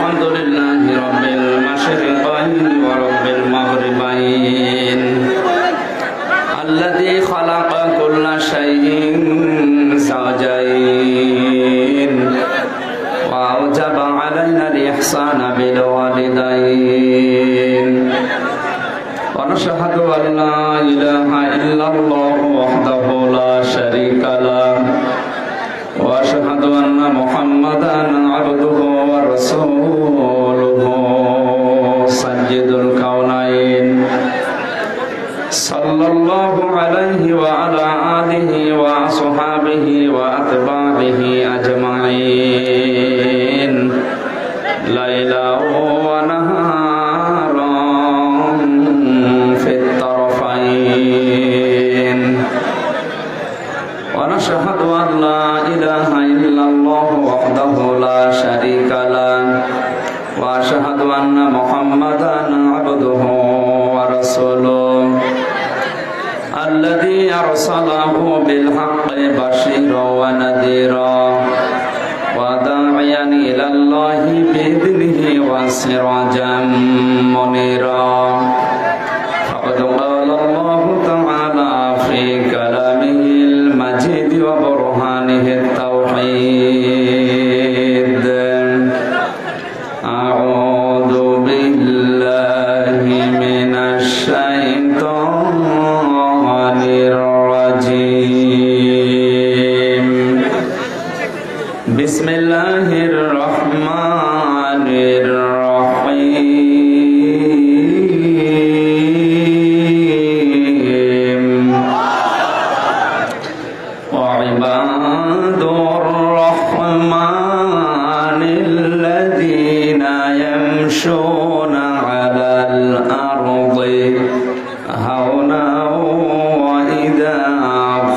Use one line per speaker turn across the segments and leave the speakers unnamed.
আলহামদুলিল্লাহি রাব্বিল মাশরিকাইন ওয়া রাব্বিল মাগরিবাইন আল্লাযী খালাকা কুল্লা শাইইন সাওজাইন ওয়া আওজাবা আলাইনাল ইহসানা বিল ওয়ালিদাইন ওয়া নাশহাদু আন লা ইলাহা ইল্লাল্লাহু ওয়াহদাহু লা শারীকা লাহু ওয়া আশহাদু আন্না মুহাম্মাদান আবদুহু ওয়া রাসূলুহু সাইয়্যিদুল কাওনাইন সাল্লাল্লাহু আলাইহি ওয়া আলা আলিহি ওয়া আসহাবিহি ওয়া আতবা'iহি আজমাইন লাইলা ওয়া নাহারান ফিত তারফাইন ওয়া নাশহাদু আন লা ইলাহা ইল্লাল্লাহু ওয়াহদাহু লা শারীকা লাহু ওয়া আশহাদু আন্না মুহাম্মাদান আবদুহু ওয়া রাসূলুহু الذي أرسله بالحق بشيرا ونذيرا وداعيا إلى الله بإذنه وسراجا منيرا فقد قال الله تعالى في كلامه المجيد وبرهانه التوحيد أعوذ بالله من الشيطان الرجيم بسم الله الرحمن الرحيم وعباد الرحمن الذين يمشون على الأرض هونا وإذا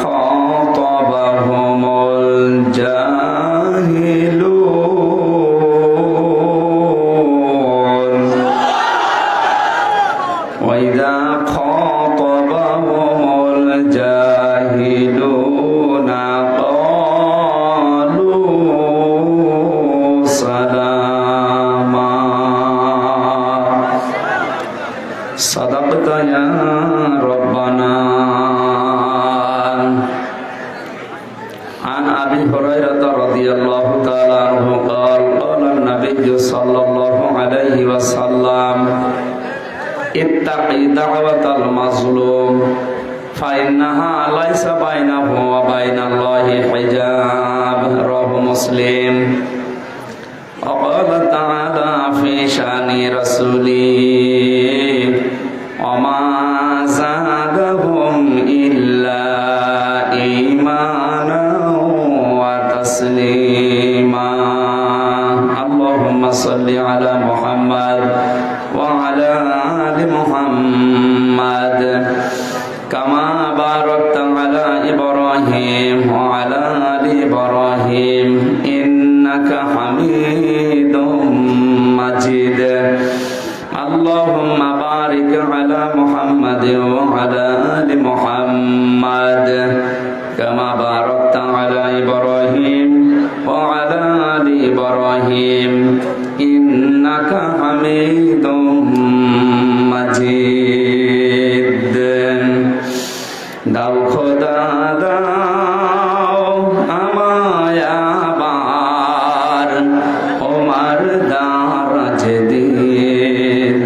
خاطبهم الجاهلون وإذا خاطبهم الجاهلون قالوا سلاما صدقت يا ربنا عن أبي هريرة رضي الله تعالى عنه قال قال النبي صلى الله عليه وسلم اتقي دعوة المظلوم فإنها ليس بينه وبين الله حجاب رواه مسلم وقال تعالى في شأن رسوله وما زادهم إلا إيمانا وتسليما اللهم صل على محمد وعلى آل محمد كما باركت على إبراهيم وعلى آل إبراهيم إنك حميد مجيد اللهم بارك على محمد وعلى آل محمد كما باركت على إبراهيم وعلى آل إبراهيم إنك حميد مجيد দাও খোদা দাও আমায় আবার ওমার দারাজ দিন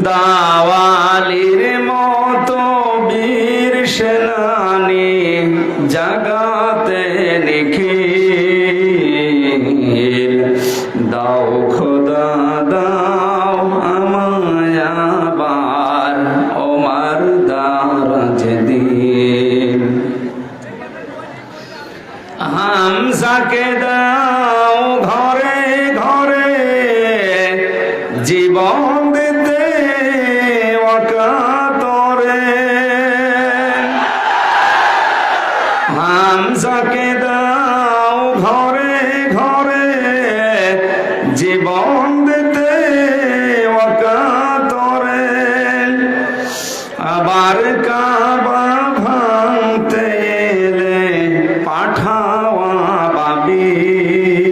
দাওয়ালির মতো বীর সেনানি জাগাতে নিখিল দাও খোদা দাও আমায় আবার ওমার দারাজ দিন হামজাকে দাও ঘরে ঘরে জীবন দিতে ওয়াকাতরে হামজাকে দাও ঘরে ঘরে জীবন দিতে ওয়াকাতরে আবার কাবা ভাঙতে এলে পাঠাওয়া বাবিল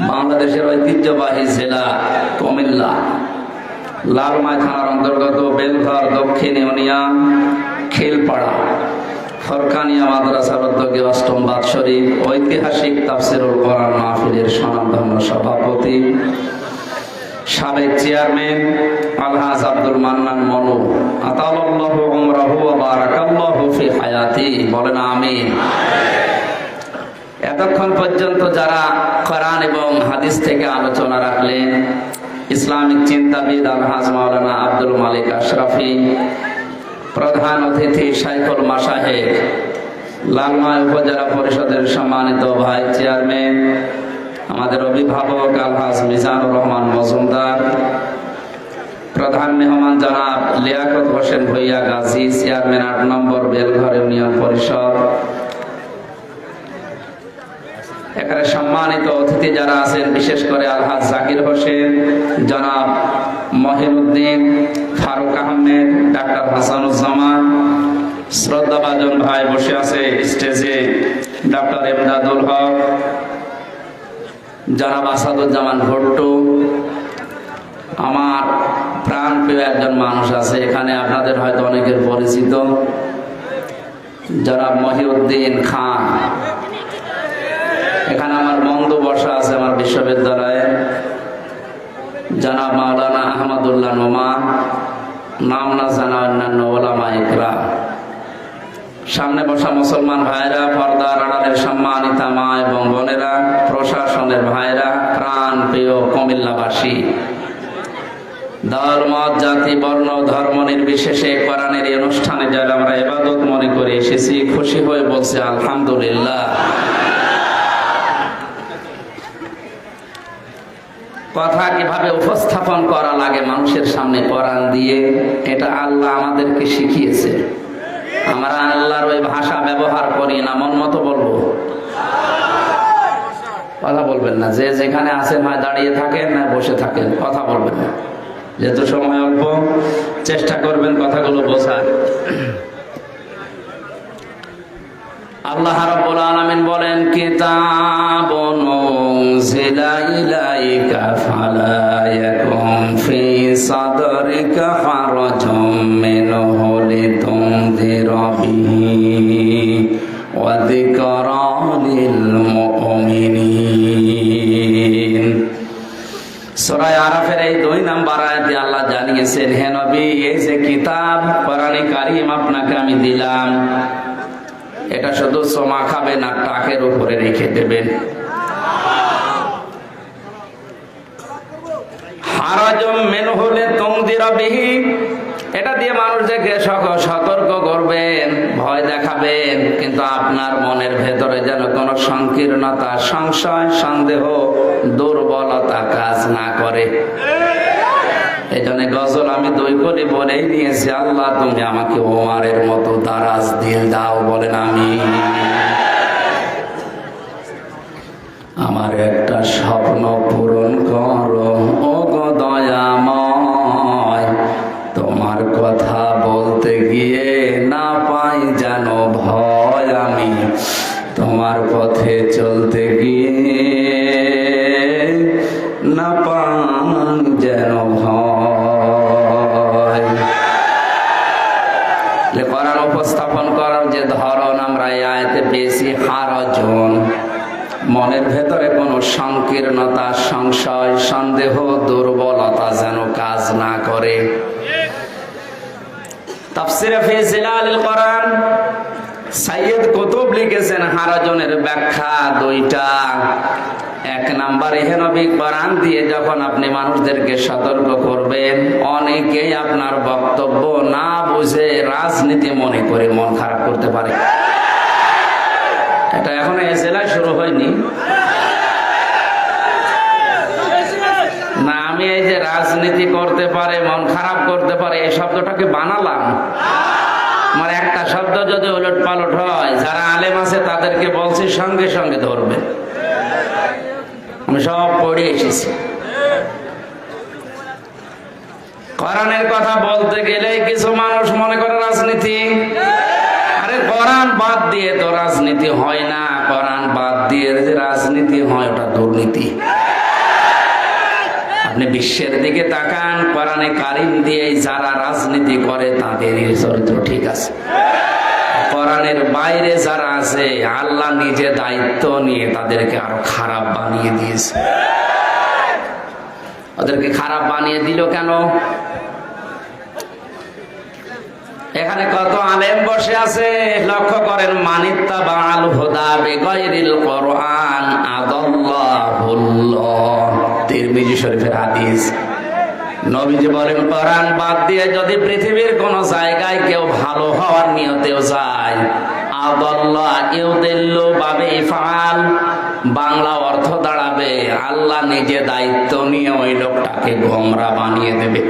বাংলাদেশের ঐতিহ্যবাহী জেলা কুমিল্লা, লালমাই থানার অন্তর্গত বেলঘর দক্ষিণ ইউনিয়ন খিলপাড়া ফরকানিয়া মাদ্রাসার উদ্যোগে অষ্টম বাৎসরিক ঐতিহাসিক তাফসিরুল কোরআন মাহফিলের স্বনামধন্য সভাপতি সাবেক চেয়ারম্যান আলহাজ আব্দুল মান্নান মনু, আতালাল্লাহু উমরাহু ওয়া বারাকাল্লাহু ফি হায়াতি, বলেন আমিন। এতক্ষণ পর্যন্ত যারা কোরআন এবং হাদিস থেকে আলোচনা রাখলেন, ইসলামিক চিন্তাবিদ আলহাজ মাওলানা আব্দুল মালিক আশরাফি, প্রধান অতিথি শাইখুল মাশায়েখ, লালমাই উপজেলা পরিষদের সম্মানিত ভাই চেয়ারম্যান, আমাদের অভিভাবক আলহাজ মিজানুর রহমান মজুমদার, প্রধান মেহমান জনাব লিয়াকত হোসেন ভুইয়া গাজী, চেয়ারম্যান ৮ নম্বর বেলঘর ইউনিয়ন পরিষদ, এখানে সম্মানিত অতিথি যারা আছেন, বিশেষ করে আলহাজ জাকির হোসেন, জনাব মহিনুদ্দিন, ফারুক আহমেদ, ডাক্তার হাসানুজ্জামান, শ্রদ্ধাভাজন ভাই বসে আছে স্টেজে, ডাক্তার এমদাদুল হক, জনাব আসাদুজ্জামান ভট্টু, আমার প্রাণ প্রিয় একজন মানুষ আছে এখানে, আপনাদের হয়তো অনেকের পরিচিত, জনাব মহিউদ্দিন খান। এখানে আমার বন্ধু বসা আছে আমার বিশ্ববিদ্যালয়ে, জনাব মাওলানা আহমদুল্লাহ নোমান, নাম না জানা অন্যান্য ওলামা ইকরাম, সামনে বসা মুসলমান ভাইরা, পর্দার আড়ালের সম্মানিতা মা এবং বোনেরা, প্রশাসনের ভাইরা, প্রাণ প্রিয় কুমিল্লাবাসী, দল মত জাতি বর্ণ ধর্ম নির্বিশেষে কোরআনের এই অনুষ্ঠানে যারা আমরা ইবাদত মনে করে এসেছি, খুশি হয়ে বলছে আলহামদুলিল্লাহ। কথা কিভাবে উপস্থাপন করা লাগে মানুষের সামনে কোরআন দিয়ে, এটা আল্লাহ আমাদেরকে শিখিয়েছে। আমরা আল্লাহর ওই ভাষা ব্যবহার করি না, মন মতো বলবো। কথা বলবেন না, যে যেখানে আছেন হয় দাঁড়িয়ে থাকেন না বসে থাকেন, কথা বলবেন না, যেহেতু সময় অল্প, চেষ্টা করবেন কথাগুলো বোঝার। আল্লাহ রাব্বুল আলামিন বলেন, কিতাবুন উনজিলা ইলাইকা ফালা ইয়াকুম ফি সাদরিকা হারাজুম মিনহু লিতুনযিরা বিহি ওয়া যিকরা লিল মুমিনিন। সূরা আরাফের এই 2 নম্বর আয়াতে আল্লাহ জানিয়েছেন, হে নবী, এই যে কিতাব কোরআনে কারীম আপনাকে আমি দিলাম, এটা শুধু সমা খাবেন আর টাকের উপরে রেখে দেবেন। হারাজুম মিনহু লিতুনযিরা বিহি, এটা দিয়ে মানুষদেরকে সতর্ক করবেন, ভয় দেখাবেন, কিন্তু আপনার মনের ভেতরে যেন কোনো সংকীর্ণতা, সংশয়, সন্দেহ, দুর্বলতা কাজ না করে। এই জন্য গজল আমি 2 কলি বলেই নিয়েছি, আল্লাহ তুমি আমাকে ওমরের মতো দারাজ দিল দাও, বলেন আমি। আমার একটা স্বপ্ন পূরণ করো ও গো দয়াময়, তোমার কথা বলতে গিয়ে না পাই যেন ভয়, আমি তোমার পথে চলতে গিয়ে না পাই যেন ভয়। কোরআন উপস্থাপন করার যে ধরন আমরা এই আয়াতে পেয়েছি, হারাজুন, মনের ভেতরে কোনো সংকীর্ণতা, সংশয়, সন্দেহ, দুর্বলতা যেন কাজ না করে। তাফসীরে ফি জিলালিল কোরআন সাইয়্যিদ কুতুব লিখেছেন, হারাজুনের ব্যাখ্যা 2টা। 1 নম্বরে, হে নবী, কোরআন দিয়ে যখন আপনি মানুষদেরকে সতর্ক করবেন, অনেকেই আপনার বক্তব্য না বুঝে রাজনীতি মনে করে মন খারাপ করতে পারে। এটা এখনো এই জেলায় শুরু হয়নি না, আমি এই যে রাজনীতি করতে পারে, মন খারাপ করতে পারে, এই শব্দটাকে বানালাম। আমার একটা শব্দ যদি উলট পালট হয়, যারা আলেম আছে তাদেরকে বলছি সঙ্গে সঙ্গে ধরবে। আমি সব পড়ে এসেছি। কোরআনের কথা বলতে গেলে কিছু মানুষ মনে করে রাজনীতি। আরে কোরআন বাদ দিয়ে তো রাজনীতি হয় না, কোরআন বাদ দিয়ে যে রাজনীতি হয় ওটা দুর্নীতি। আপনি বিশ্বের দিকে তাকান, কোরআনে কারিম দিয়ে যারা রাজনীতি করে তাদের চরিত্র ঠিক আছে। কোরআনের বাইরে যারা আছে আল্লাহ নিজে দায়িত্ব নিয়ে তাদেরকে আরো খারাপ বানিয়ে দিয়েছে। ওদেরকে খারাপ বানিয়ে দিল কেন? এখানে কত আলেম বসে আছে, লক্ষ্য করেন। মানিত্তাবাল হুদা বিগাইরিল কোরআন আদাল্লাহুল্লাহ, তিরমিজি শরীফের হাদিস। নবীজি বলেন, কোরআন বাদ দিয়ে যদি পৃথিবীর কোন জায়গায় কেউ ভালো হওয়ার নিয়তেও যায়, আদাল্লাহ ইউদিল্লু বাবে ইফআল, বাংলা অর্থ দাঁড়াবে আল্লাহ নিজে দায়িত্ব নিয়ে ওই লোকটাকে গোমরা বানিয়ে দেবে।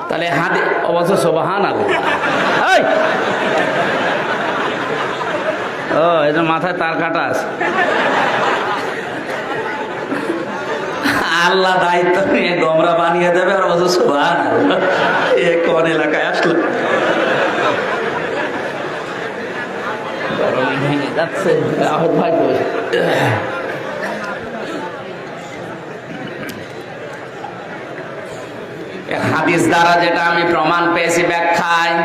তাহলে হাদিস অবশ্য সুবহানাল্লাহ। ও এই যে মাথায় তার কাটা আছে। আল্লাহ দায়িত্ব নিয়ে গোমরা বানিয়ে দেবে আর অবশ্য সুবহানাল্লাহ। এ কোন এলাকায় আসলো? ভেঙে যাচ্ছে ভাই। হাদিস দ্বারা যেটা আমি প্রমাণ পেয়েছি ব্যাখ্যায়,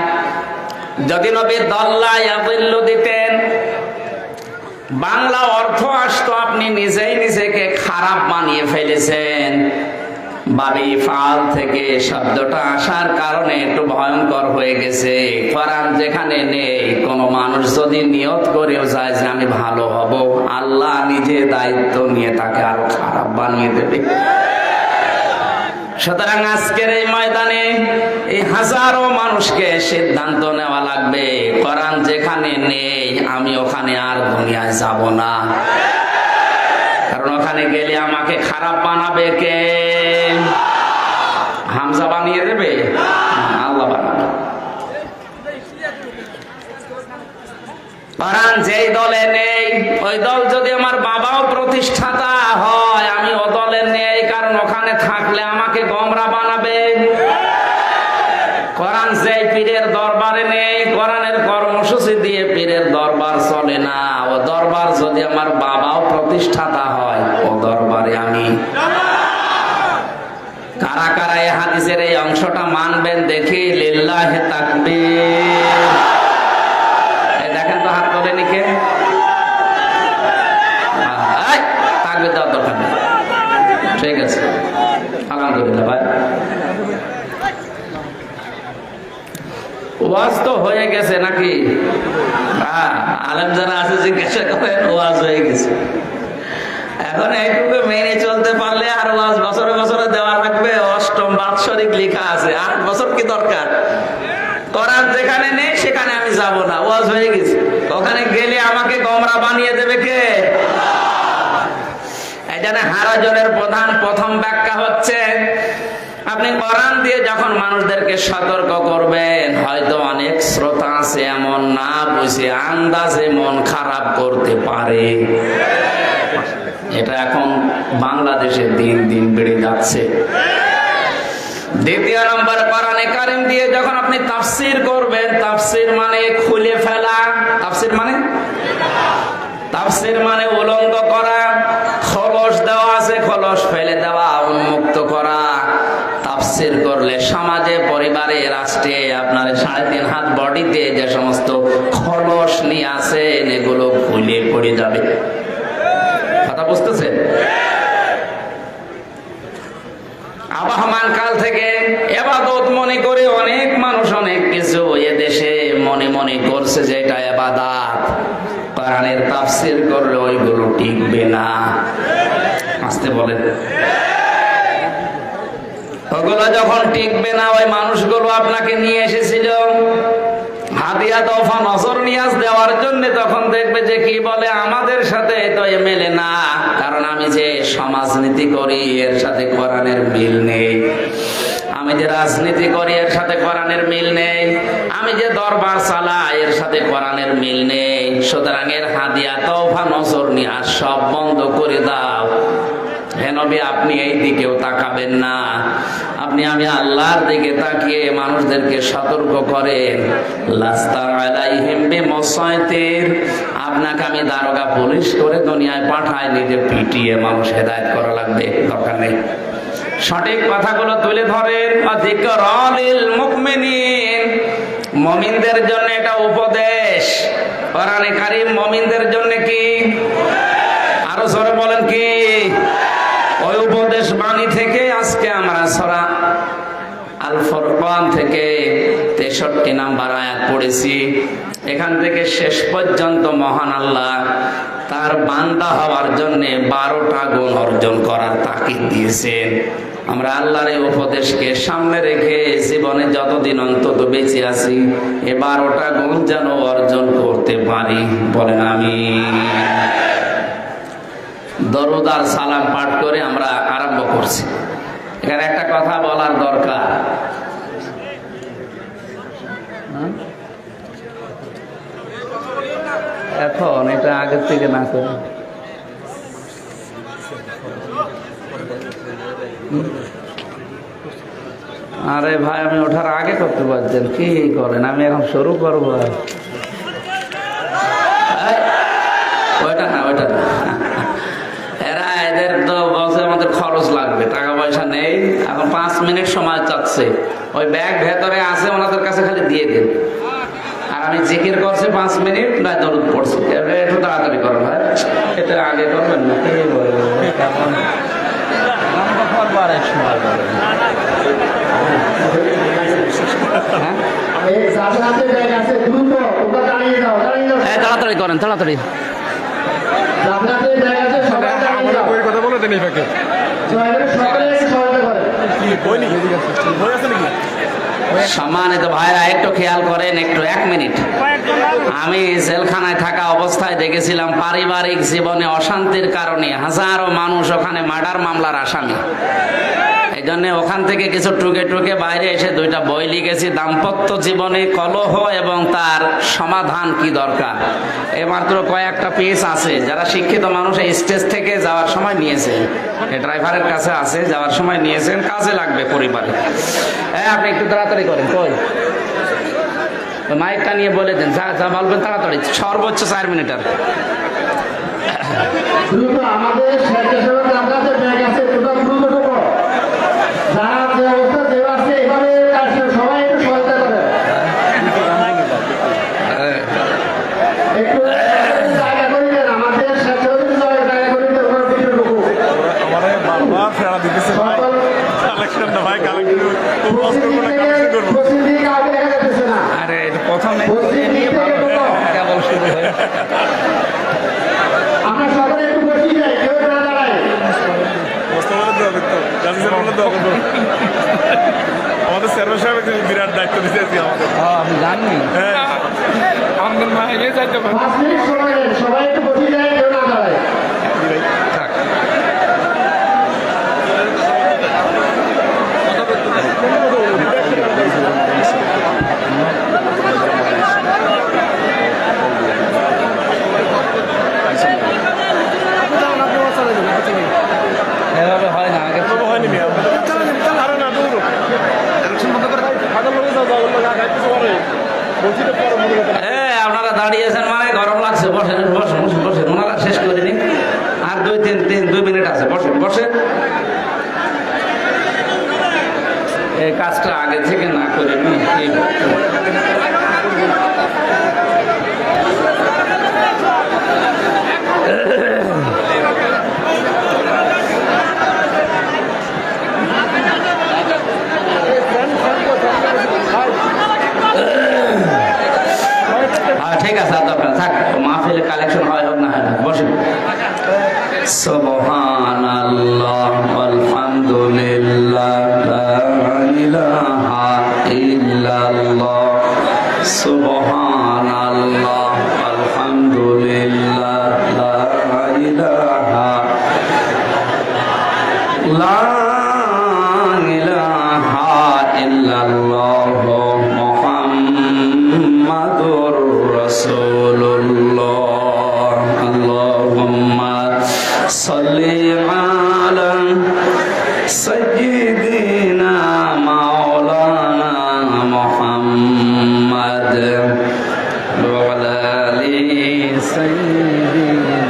যদি নবী দল্লা ইয়াদিল্লু দিতেন, বাংলা অর্থ আসতো আপনি নিজেই নিজেকে খারাপ বানিয়ে ফেলেছেন। বাবি ফাল থেকে শব্দটা আসার কারণে একটু ভয়ঙ্কর হয়ে গেছে। কোরআন যেখানে নেই, কোন মানুষ যদি নিয়ত করেও যায় যে আমি ভালো হব, আল্লাহ নিজে দায়িত্ব নিয়ে তাকে আরো খারাপ বানিয়ে দেবে। সুতরাং আজকের এই ময়দানে এই হাজারো মানুষকে সিদ্ধান্ত নেওয়া লাগবে, কোরআন যেখানে নেই আমি ওখানে আর দুনিয়ায় যাব না। কারণ ওখানে গেলে আমাকে খারাপ বানাবে কে? হামজা বানিয়ে দেবে? আল্লাহ বানাবে। কোরআন যেই দলে নেই, ওই দল যদি আমার বাবাও প্রতিষ্ঠাতা হয়, আমি ও দলে নেই, কারণ ওখানে থাকলে আমাকে গোমরা বানাবে। কোরআন যেই পীরের দরবারে নেই, কোরআনের কর্মসূচি দিয়ে পীরের দরবার চলে না, ও দরবার যদি আমার বাবাও প্রতিষ্ঠাতা হয়, ও দরবারে আমি। কারা কারা এই হাদিসের এই অংশটা মানবেন দেখি? লিল্লাহি তাকবীর। দেখেন তো হাত তোলেনি কে? তাকবীর দেওয়ার দরকার নেই। ঠিক আছে, আলহামদুলিল্লাহ। ভাই ওয়াজ তো হয়ে গেছে নাকি? আলেম যারা আছে জিজ্ঞাসা করেন, ওয়াজ হয়ে গেছে। এখন এইটুকু মেনে চলতে পারলে আর ওয়াজ বছরে বছরে দেওয়া লাগবে। অষ্টম বাৎসরিক লেখা আছে, 8 বছর কি দরকার? কোরআন যেখানে নেই সেখানে আমি যাব না, ওয়াজ হয়ে গেছে। ওখানে গেলে আমাকে গোমরা বানিয়ে দেবে কে? এই জন্য হারাজনের প্রথম ব্যাখ্যা হচ্ছে, আপনি কোরআন দিয়ে যখন মানুষদেরকে সতর্ক করবেন, হয়তো অনেক শ্রোতা আছে এমন না বুঝে আন্দাজে মন খারাপ করতে পারে। এটা এখন বাংলাদেশে দিন দিন বেড়ে যাচ্ছে। দ্বিতীয় নম্বর, কোরআনে কারিম দিয়ে যখন আপনি তাফসীর করবেন, তাফসীর মানে খুলে ফেলা। তাফসীর মানে উলঙ্গ করা, খোলস দেওয়া আছে, খোলস ফেলে দেওয়া, উন্মুক্ত করা। তাফসীর করলে সমাজে, পরিবারে, রাষ্ট্রে আপনার 3.5 হাত বডিতে যে সমস্ত খোলস নিয়ে আছেন, এগুলো খুলে পড়ে যাবে। কথা বুঝতেছেন? আবহমান কাল থেকে ইবাদত মনে করে অনেক মানুষ অনেক কিছু এদেশে মনে মনে করছে যে এটা ইবাদত। কোরআনের তাফসীর করলে ওইগুলো টিকবে না। আসতে বলেন। ওগুলো যখন টিকবে না, ওই মানুষগুলো আপনাকে নিয়ে এসেছিল হাদিয়া তোফা নজর নিয়াজ দেওয়ার জন্য, তখন দেখবে যে কি বলে আমাদের সাথে তো এ মেলে না, কারণ আমি যে সমাজনীতি করি এর সাথে কোরআনের মিল নেই, আমি যে রাজনীতি করি এর সাথে কোরআনের মিল নেই, আমি যে দরবার চালাই এর সাথে কোরআনের মিল নেই। সুতরাং এর হাদিয়া তোফা নজর নিয়াজ সব বন্ধ করে দাও। হে নবী আপনি এই দিকেও তাকাবেন না, আপনি আমি আল্লাহর দিকে তাকিয়ে মানুষদেরকে সতর্ক করেন। লাস্তা আলাইহিম বিমুসাইতির, আপনাকে আমি দারোগা পুলিশ করে দুনিয়ায় পাঠাই নিজে পিটিয়ে মানুষ হেদায়েত করা লাগবে, দরকার নেই। সঠিক কথাগুলো তুলে ধরেন। যিকরালিল মুমিনিন, মুমিনদের জন্য এটা উপদেশ। কোরআনে কারীম মুমিনদের জন্য কি? আরো জোরে বলেন কি? ওই উপদেশ বাণী থেকে আজকে আমরা সূরা আল ফুরকান থেকে 63 নাম্বার আয়াত পড়েছি। এখান থেকে শেষ পর্যন্ত মহান আল্লাহ তার বান্দা হওয়ার জন্য 12টা গুণ অর্জন করার তাকিদ দিয়েছেন। আমরা আল্লাহর এই উপদেশকে সামনে রেখে জীবনে যতদিন অন্তত বেঁচে আছি এই 12টা গুণ যেন অর্জন করতে পারি, বলেন আমিন। দরুদ আর সালাম পাঠ করে আমরা আরম্ভ করছি। এখানে একটা কথা বলার দরকার। এখন এটা আগের থেকে না করে আরে ভাই, আমি ওঠার আগে করতে পারছেন, কি করেন? আমি এখন শুরু করবো। ওইটা না, ওইটা না, এরা এদের তো বসে আমাদের খরচ লাগবে, টাকা পয়সা নেই, এখন 5 মিনিট সময় চাচ্ছে। ওই ব্যাগ ভেতরে আছে, ওনাদের কাছে খালি দিয়ে দিন। আর আমি জিকির করছি 5 মিনিট, না দরুদ পড়ছি, একটু তাড়াতাড়ি করো ভাই, এটা আগে করবেন না। কি তাড়াতাড়ি করেন, তাড়াতাড়ি। সম্মানিত ভাইরা, একটু খেয়াল করেন, একটু 1 মিনিট। আমি জেলখানায় থাকা অবস্থায় দেখেছিলাম পারিবারিক জীবনে অশান্তির কারণে হাজারো মানুষ ওখানে মার্ডার মামলার আসামি। এই জন্য ওখান থেকে কিছু টুকে টুকে বাইরে এসে 2টা বই লিখেছি, দাম্পত্য জীবনে কলহ এবং তার সমাধান কি দরকার। মাত্র কয়েকটা পেজ আছে, যারা শিক্ষিত মানুষ এই স্টেজ থেকে যাওয়ার সময় নিয়েছেন, এই ড্রাইভারের কাছে আছে, যাওয়ার সময় নিয়েছেন, কাজে লাগবে পরিবারে। হ্যাঁ, আপনি একটু তাড়াতাড়ি করেন। কই মাইকটা নিয়ে বলে দেন, যা যা বলবেন তাড়াতাড়ি, সর্বোচ্চ 4 মিনিট। আর আমাদের
আমাদের চেয়ারম্যান সাহেব বিরাট দায়িত্ব দিয়েছি আমাদের।
আমি জানি, আমাদের মা এগিয়ে যাইতে পারে। সবাই একটু বসে যায়, কেউ না দাঁড়ায়। এভাবে হয় না, আগে হয়নি। আপনারা দাঁড়িয়েছেন মানে গরম লাগছে, বসেন বসেন বসেন, ওনারা শেষ করে নিন, আর 2 মিনিট আছে, বসেন বসেন। এই কাজটা আগে থেকে না করে ঠিক আছে, আপনার থাক, মাহফিলে কালেকশন হয় হোক না হয় না, বসেন। সুবহানাল্লাহ আলহামদুলিল্লাহ লা ইলাহা ইল্লাল্লাহ, সুবহানাল্লাহ আলহামদুলিল্লাহ লা ইলাহা ইল্লাল্লাহ মুহাম্মাদুর রাসূলুল্লাহ। আল্লাহুম্মা সাল্লি আলা سيدنا مولانا محمد وعلى آل سيدنا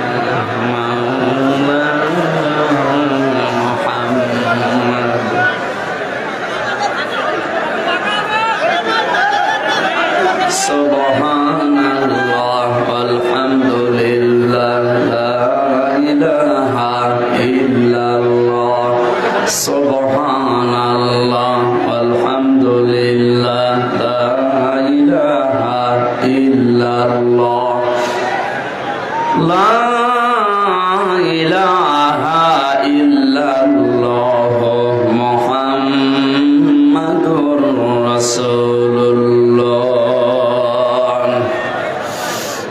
مولانا محمد سبحان الله والحمد لله لا إله إلا الله سبحان الله والحمد لله لا إله إلا الله لا إله إلا الله محمد رسول الله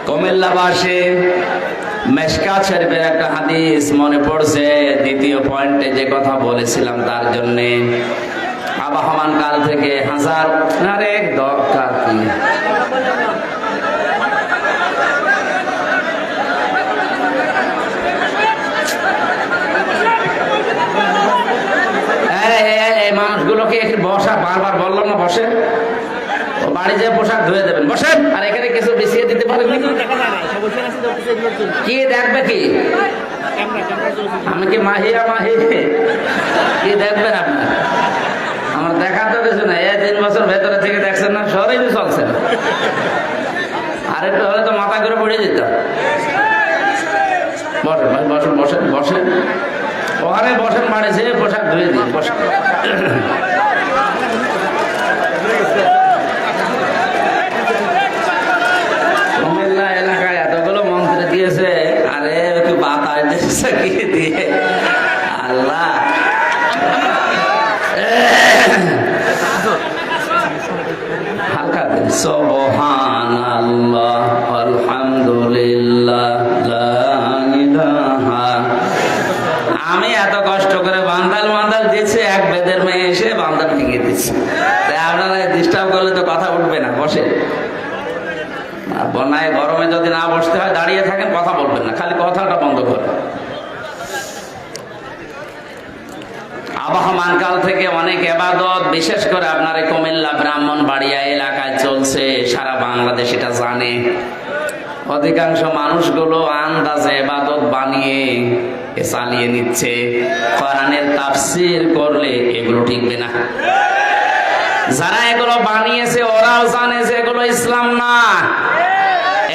কুমিল্লাবাসী মেশকাত শরীফের একটা হাদিস মনে পড়ছে দ্বিতীয় পয়েন্টে যে কথা বলেছিলাম তার জন্য আবহমান কাল থেকে হাজার আরেক দরকার কি এই মানুষগুলোকে একটু বসা বারবার বললাম না বসে ও বাড়ি যে পোশাক ধুয়ে দেবেন বসেন আর এখানে কিছু বিছিয়ে দিতে পারেন কি দেখবে কি আমি কি মাহিয়া মাহি কি দেখবেন আপনার আমার দেখা তো কিছু না এই 3 বছর ভেতরে থেকে দেখছেন না শরীরই চলছে না আর একটু হলে তো মাথা করে পড়ে যেত বসেন ভাই বসেন বসেন বসেন ওখানে বসেন বাড়ি যে পোশাক ধুয়ে দিন বসেন কুমিল্লা এলাকায় এতগুলো মন্ত্রী দিয়েছে আরে একটু বাতাস দিয়েছে কি দিয়ে আল্লাহ হালকা দিন সুবহানাল্লাহ আলহামদুলিল্লাহ লা ইলাহা আমি এত কষ্ট করে বান্দাল দিচ্ছে এক বেদের মেয়ে এসে বান্দাল ভেঙে দিচ্ছে তাই আপনারা ডিস্টার্ব করলে তো কথা উঠবে না বসে বন্যায় গরমে যদি না বসতে হয় দাঁড়িয়ে থাকেন কথা বলবেন না খালি কথাটা বন্ধ করে আবহমান কাল থেকে অনেক ইবাদত বিশেষ করে আপনার এই কুমিল্লা ব্রাহ্মণবাড়িয়া এলাকায় চলছে সারা বাংলাদেশ এটা জানে অধিকাংশ মানুষগুলো আন্দাজে ইবাদত বানিয়ে চালিয়ে নিচ্ছে কোরআনের তাফসীর করলে এগুলো ঠিকবে না যারা এগুলো বানিয়েছে ওরাও জানে যে এগুলো ইসলাম না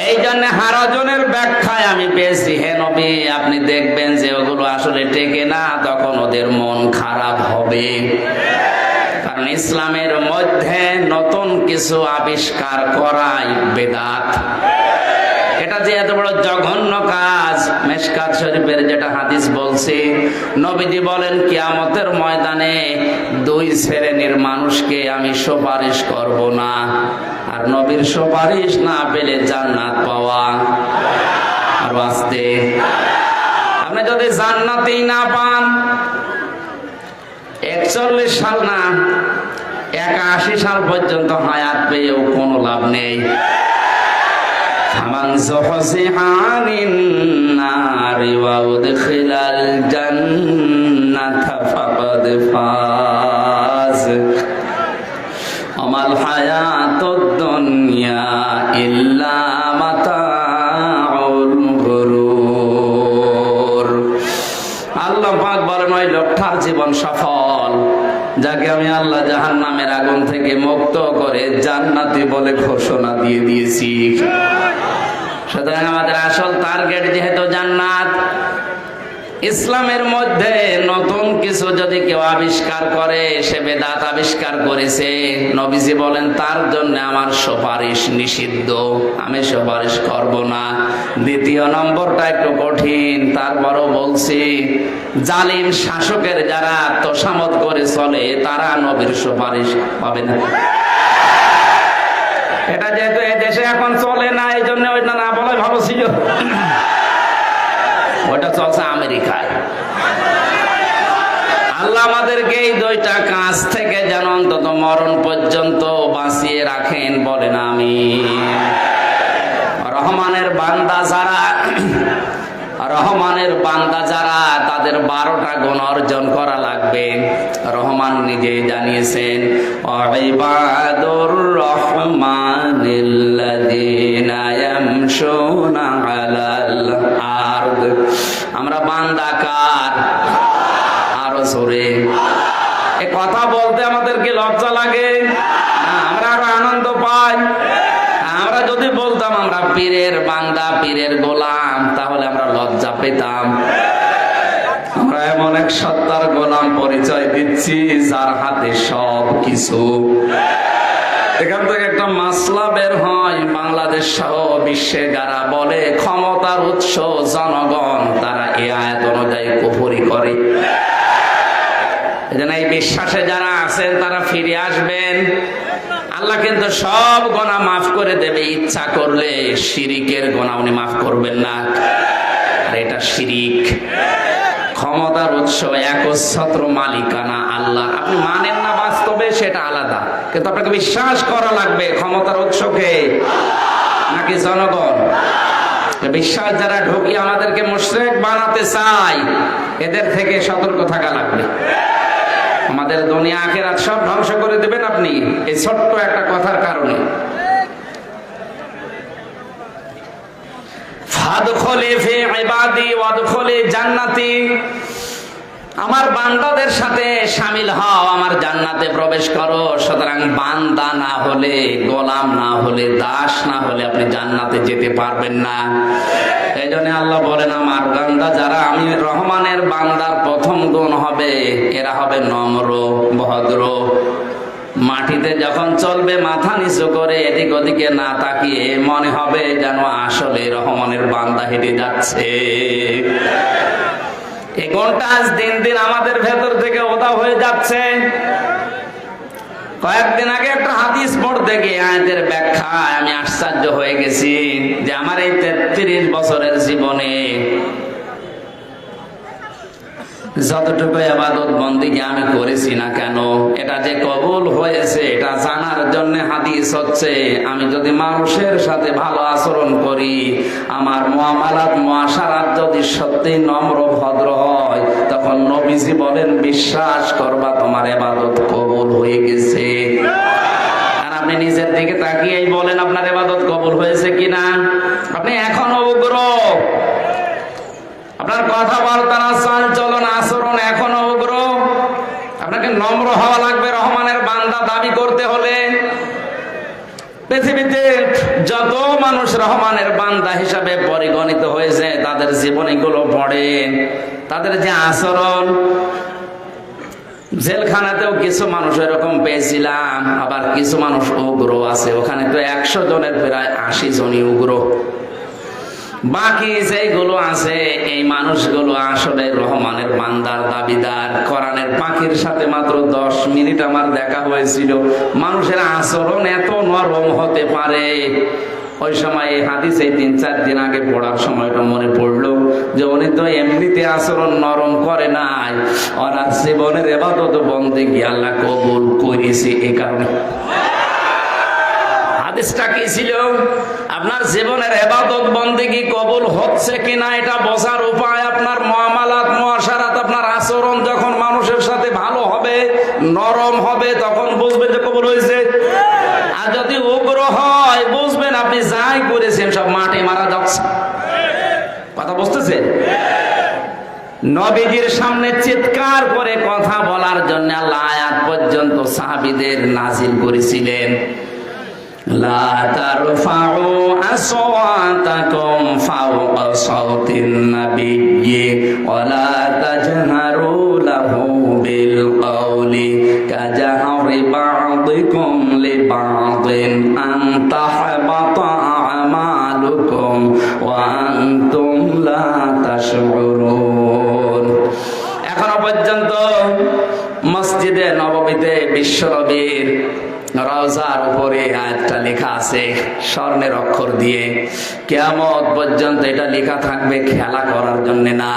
এই জন্য হারজনের ব্যাখ্যায় আমি পেয়েছি হে নবী আপনি দেখবেন যে ওগুলো আসলে টেকে না তখন ওদের মন খারাপ হবে কারণ ইসলামের মধ্যে নতুন কিছু আবিষ্কার করাই বেদাত এটা যে এত বড় জঘন্য কাজ মেশকাত শরীফের যেটা হাদিস বলছে নবীজি বলেন কিয়ামতের ময়দানে 2 শ্রেণীর মানুষকে আমি সুপারিশ করব না আর নবীর সুপারিশ না পেলে জান্নাত পাওয়া আর বাঁচতে আপনি যদি জান্নাতই না পান 41 সাল না 81 সাল পর্যন্ত হায়াত পেয়েও কোনো লাভ নেই من زحزح عن النار وأدخل الجنة فقد فاز وما الحياة الدنيا إلا متاع الغرور আল্লাহ পাক বলেন ওই লোকটার জীবন সফল যাকে আমি আল্লাহ জাহান্নামের আগুন থেকে মুক্ত করে জান্নাতি বলে ঘোষণা দিয়ে দিয়েছি সুতরাং আমাদের আসল টার্গেট যেহেতু জান্নাত ইসলামের মধ্যে নতুন কিছু যদি কেউ আবিষ্কার করে সে বেদাত আবিষ্কার করেছে নবীজি বলেন তার জন্য আমার সুপারিশ নিষিদ্ধ আমি সুপারিশ করব না দ্বিতীয় নম্বরটা একটু কঠিন তারপরও বলছি জালিম শাসকের যারা তোষামত করে চলে তারা নবীর সুপারিশ পাবে না এটা যেহেতু এই দেশে এখন চলে না এই জন্য ওইটা না বলে ভালো ছিল ওটা চলছে আমেরিকায় আল্লাহ আমাদেরকে এই 2টা কাজ থেকে যেন অন্তত মরণ পর্যন্ত বাঁচিয়ে রাখেন বলেন আমিন রহমানের বান্দা যারা তাদের আমাদের 12টা গুণ অর্জন করা লাগবে। রহমান নিজে জানিয়েছেন, ইবাদুর রহমানিল্লাযীনা ইয়ামশুনা আলাল আরদ। আমরা বান্দা কার? আরো জোরে। এ কথা বলতে আমাদেরকে লজ্জা লাগে না, আমরা আরো আনন্দ পাই। আমরা যদি বলতাম আমরা পীরের বান্দা, পীরের গোলাম, তাহলে আমরা লজ্জা পেতাম। আমরা এমন এক সত্তার গোলাম পরিচয় দিচ্ছি যার হাতে সব কিছু। এখান থেকে একটা মাসলা বের হয়, বাংলাদেশ সহ বিশ্বে যারা বলে ক্ষমতার উৎস জনগণ, তারা এই আয়াত অনুযায়ী কুফরি করে। এজন্য এই বিশ্বাসে যারা আছেন তারা ফিরে আসবেন। আল্লাহ কিন্তু সব গুনাহ মাফ করে দেবে, ইচ্ছা করলে শিরিকের গুনাহ উনি মাফ করবেন না। আর এটা শিরিক। ক্ষমতার উৎস একচ্ছত্র মালিকানা আল্লাহ। আপনি মানেন না বাস্তবে, সেটা আলাদা, কিন্তু আপনাকে বিশ্বাস করা লাগবে ক্ষমতার উৎসকে নাকি জনগণ। বিশ্বাস যারা ঢুকিয়ে আমাদেরকে মুশরিক বানাতে চায়, এদের থেকে সতর্ক থাকা লাগবে। আমাদের দুনিয়া আখিরাত সব ধ্বংস করে দেবেন আপনি এই ছোট্ট একটা কথার কারণে। ফাদখুলি ফি ইবাদি ওয়াদখুলি জান্নাতি। আমার বান্দাদের সাথে শামিল হও, আমার জান্নাতে প্রবেশ করো। সুতরাং বান্দা না হলে, গোলাম না হলে, দাস না হলে আপনি জান্নাতে যেতে পারবেন না। এই জন্য আল্লাহ বলেন, আমার বান্দা যারা, আমি রহমানের বান্দার প্রথম গুণ হবে এরা হবে নম্র, ভদ্র। মাটিতে যখন চলবে মাথা নিচু করে, এদিক ওদিকে না তাকিয়ে মনে হবে যেন আসলে রহমানের বান্দা হেঁটে যাচ্ছে। এই গুণটা আজ দিন দিন আমাদের ভেতর থেকে ওদা হয়ে যাচ্ছে। কয়েকদিন আগে একটা হাদিস পড়তে গিয়ে আয়াতের ব্যাখ্যায় আমি আশ্চর্য হয়ে গেছি যে আমার এই 33 বছরের জীবনে যতটুকু ইবাদত বন্দেগী আমি করেছি না কেন, এটা যে কবুল হয়েছে এটা জানার জন্য হাদিস হচ্ছে, আমি যদি মানুষের সাথে ভালো আচরণ করি, আমার মুআমালাত মুআশারাত যদি সত্যি নম্র ভদ্র হয়, তখন নবীজি বলেন বিশ্বাস করবা তোমার ইবাদত কবুল হয়ে গেছে। আর আপনি নিজের দিকে তাকিয়েই বলেন আপনার ইবাদত কবুল হয়েছে কিনা। আপনি এখনো উগ্র, আপনার কথাবার্তা, চাল চলন, আচরণ এখনো উগ্র। আপনাকে নম্র হওয়া লাগবে রহমানের বান্দা দাবি করতে হলে। পৃথিবীতে যত মানুষ রহমানের বান্দা হিসাবে পরিগণিত হয়েছে তাদের জীবনীগুলো পড়ে, তাদের যে আচরণ, জেলখানাতেও কিছু মানুষ এরকম পেয়েছিলাম, আবার কিছু মানুষ উগ্র আছে। ওখানে তো 100 জনের প্রায় 80 জনই উগ্র। বাকি যেগুলো আছে এই মানুষগুলো আসলে রহমানের বান্দার দাবিদার। কোরআনের পাখির সাথে মাত্র 10 মিনিট আমার দেখা হয়েছিল। মানুষের আচরণ এত নরম হতে পারে। ওই সময় এই হাদিস এই 3-4 দিন আগে পড়ার সময়টা মনে পড়লো যে উনি তো এমনিতে আচরণ নরম করে নাই, ওনার জীবনের ইবাদত বন্দেগী আল্লাহ কবুল করেছে। এই কারণে হাদিসটা কি ছিল? আপনার জীবনের ইবাদত বন্দেগী কবুল হচ্ছে কিনা এটা বোঝার উপায় আপনার মুআমালাত মুআশারাত, আপনার আচরণ যখন মানুষের সাথে ভালো হবে, নরম হবে, তখন বুঝবেন যে কবুল হয়েছে। আর যদি উগ্র হয়, বুঝবেন আপনি যাই করেছেন সব মাটি মারা যাচ্ছে। কথা বুঝতেছেন? নবীজির সামনে চিৎকার করে কথা বলার জন্য আল্লাহ আয়াত পর্যন্ত সাহাবীদের নাজিল করেছিলেন। লা তারফাউ আসওয়াতাকুম ফাওকা সাওতিন নাবিয়্যি ওয়া লা তাজহারু লাহু বিল কওলি কাজাহরি বা'দিকুম লিবা'দিন আন তাহবাতা আমালুকুম ওয়া আনতুম লা তাশউরুন। এখনো পর্যন্ত মসজিদে নববীতে বিশ্বনবীর রওজার উপরে আয়াতটা লেখা আছে স্বর্ণের অক্ষর দিয়ে। কিয়ামত পর্যন্ত এটা লেখা থাকবে, খেলা করার জন্য না।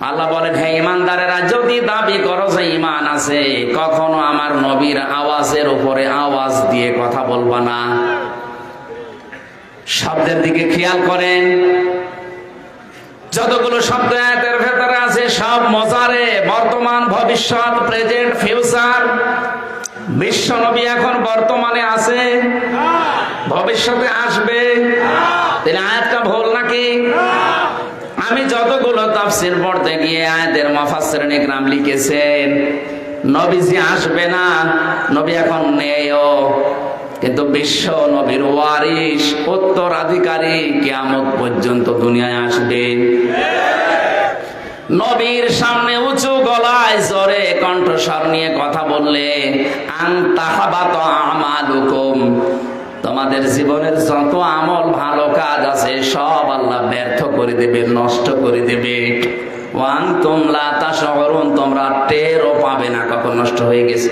আল্লাহ বলেন, হে ইমানদারেরা, যদি দাবি করো যে ঈমান আছে, কখনো আমার নবীর আওয়াজের উপরে আওয়াজ দিয়ে কথা বলবা না। শব্দের দিকে খেয়াল করেন, যতগুলো শব্দ আয়াতের ভেতরে আছে সব মজারে, বর্তমান, ভবিষ্যৎ, প্রেজেন্ট, ফিউচার। বিশ্ব নবী এখন বর্তমানে আছে, ভবিষ্যতে আসবে। তাহলে আয়াতটা ভুল নাকি? আমি যতগুলো তাফসীর পড়তে গিয়ে আয়াতের মুফাসসিরিন ইকরাম লিখেছেন নবীজি আসবে না, নবী এখন নেইও, কিন্তু বিশ্ব নবীর ওয়ারিস, উত্তরাধিকারী কিয়ামত পর্যন্ত দুনিয়ায় আসবে। নবীর সামনে উঁচু গলায় জোরে কণ্ঠস্বর নিয়ে কথা বললে আনতাহাবাত আমালুকুম, তোমাদের জীবনের যত আমল ভালো কাজ আছে সব আল্লাহ ব্যর্থ করে দেবে, নষ্ট করে দেবে। ওয়ান তুমলা তাশউরুন, তোমরা টেরও পাবে না কখন নষ্ট হয়ে গেছে।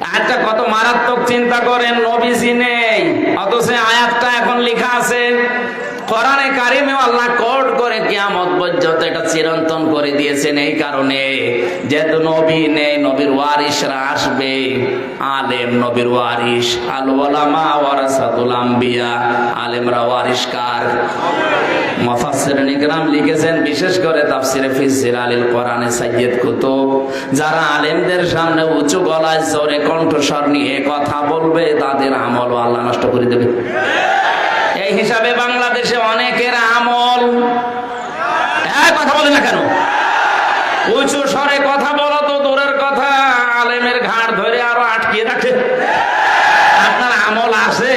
আয়াতটা কত মারাত্মক চিন্তা করেন, নবীজি নেই অথচ আয়াতটা এখন লেখা আছে কোরআনে কারিমে। আল্লাহ কোড করে কিয়ামত পর্যন্ত এটা চিরন্তন করে দিয়েছেন এই কারণে, যেহেতু নবী নেই, নবীর ওয়ারিসরা আসবে। আলেম নবীর ওয়ারিস, আল উলামা ওয়ারাসাতুল আম্বিয়া, আলেমরা ওয়ারিস কার? মুফাসসিরিন ইকরাম লিখেছেন, বিশেষ করে তাফসীরে ফি জিলালিল কোরআনে সাইয়্যিদ কুতুব, যারা আলেমদের সামনে উঁচু গলায় জোরে কণ্ঠস্বর নিয়ে কথা বলবে তাদের আমল আল্লাহ নষ্ট করে দেবে। এই হিসাবে বাংলাদেশে অনেকের আমল, কথা বলে না কেন? উঁচু স্বরে কথা বলা তো দূরের কথা, আলেমের ঘাড় ধরে আরো আটকে রাখে। আপনার আমল আছে,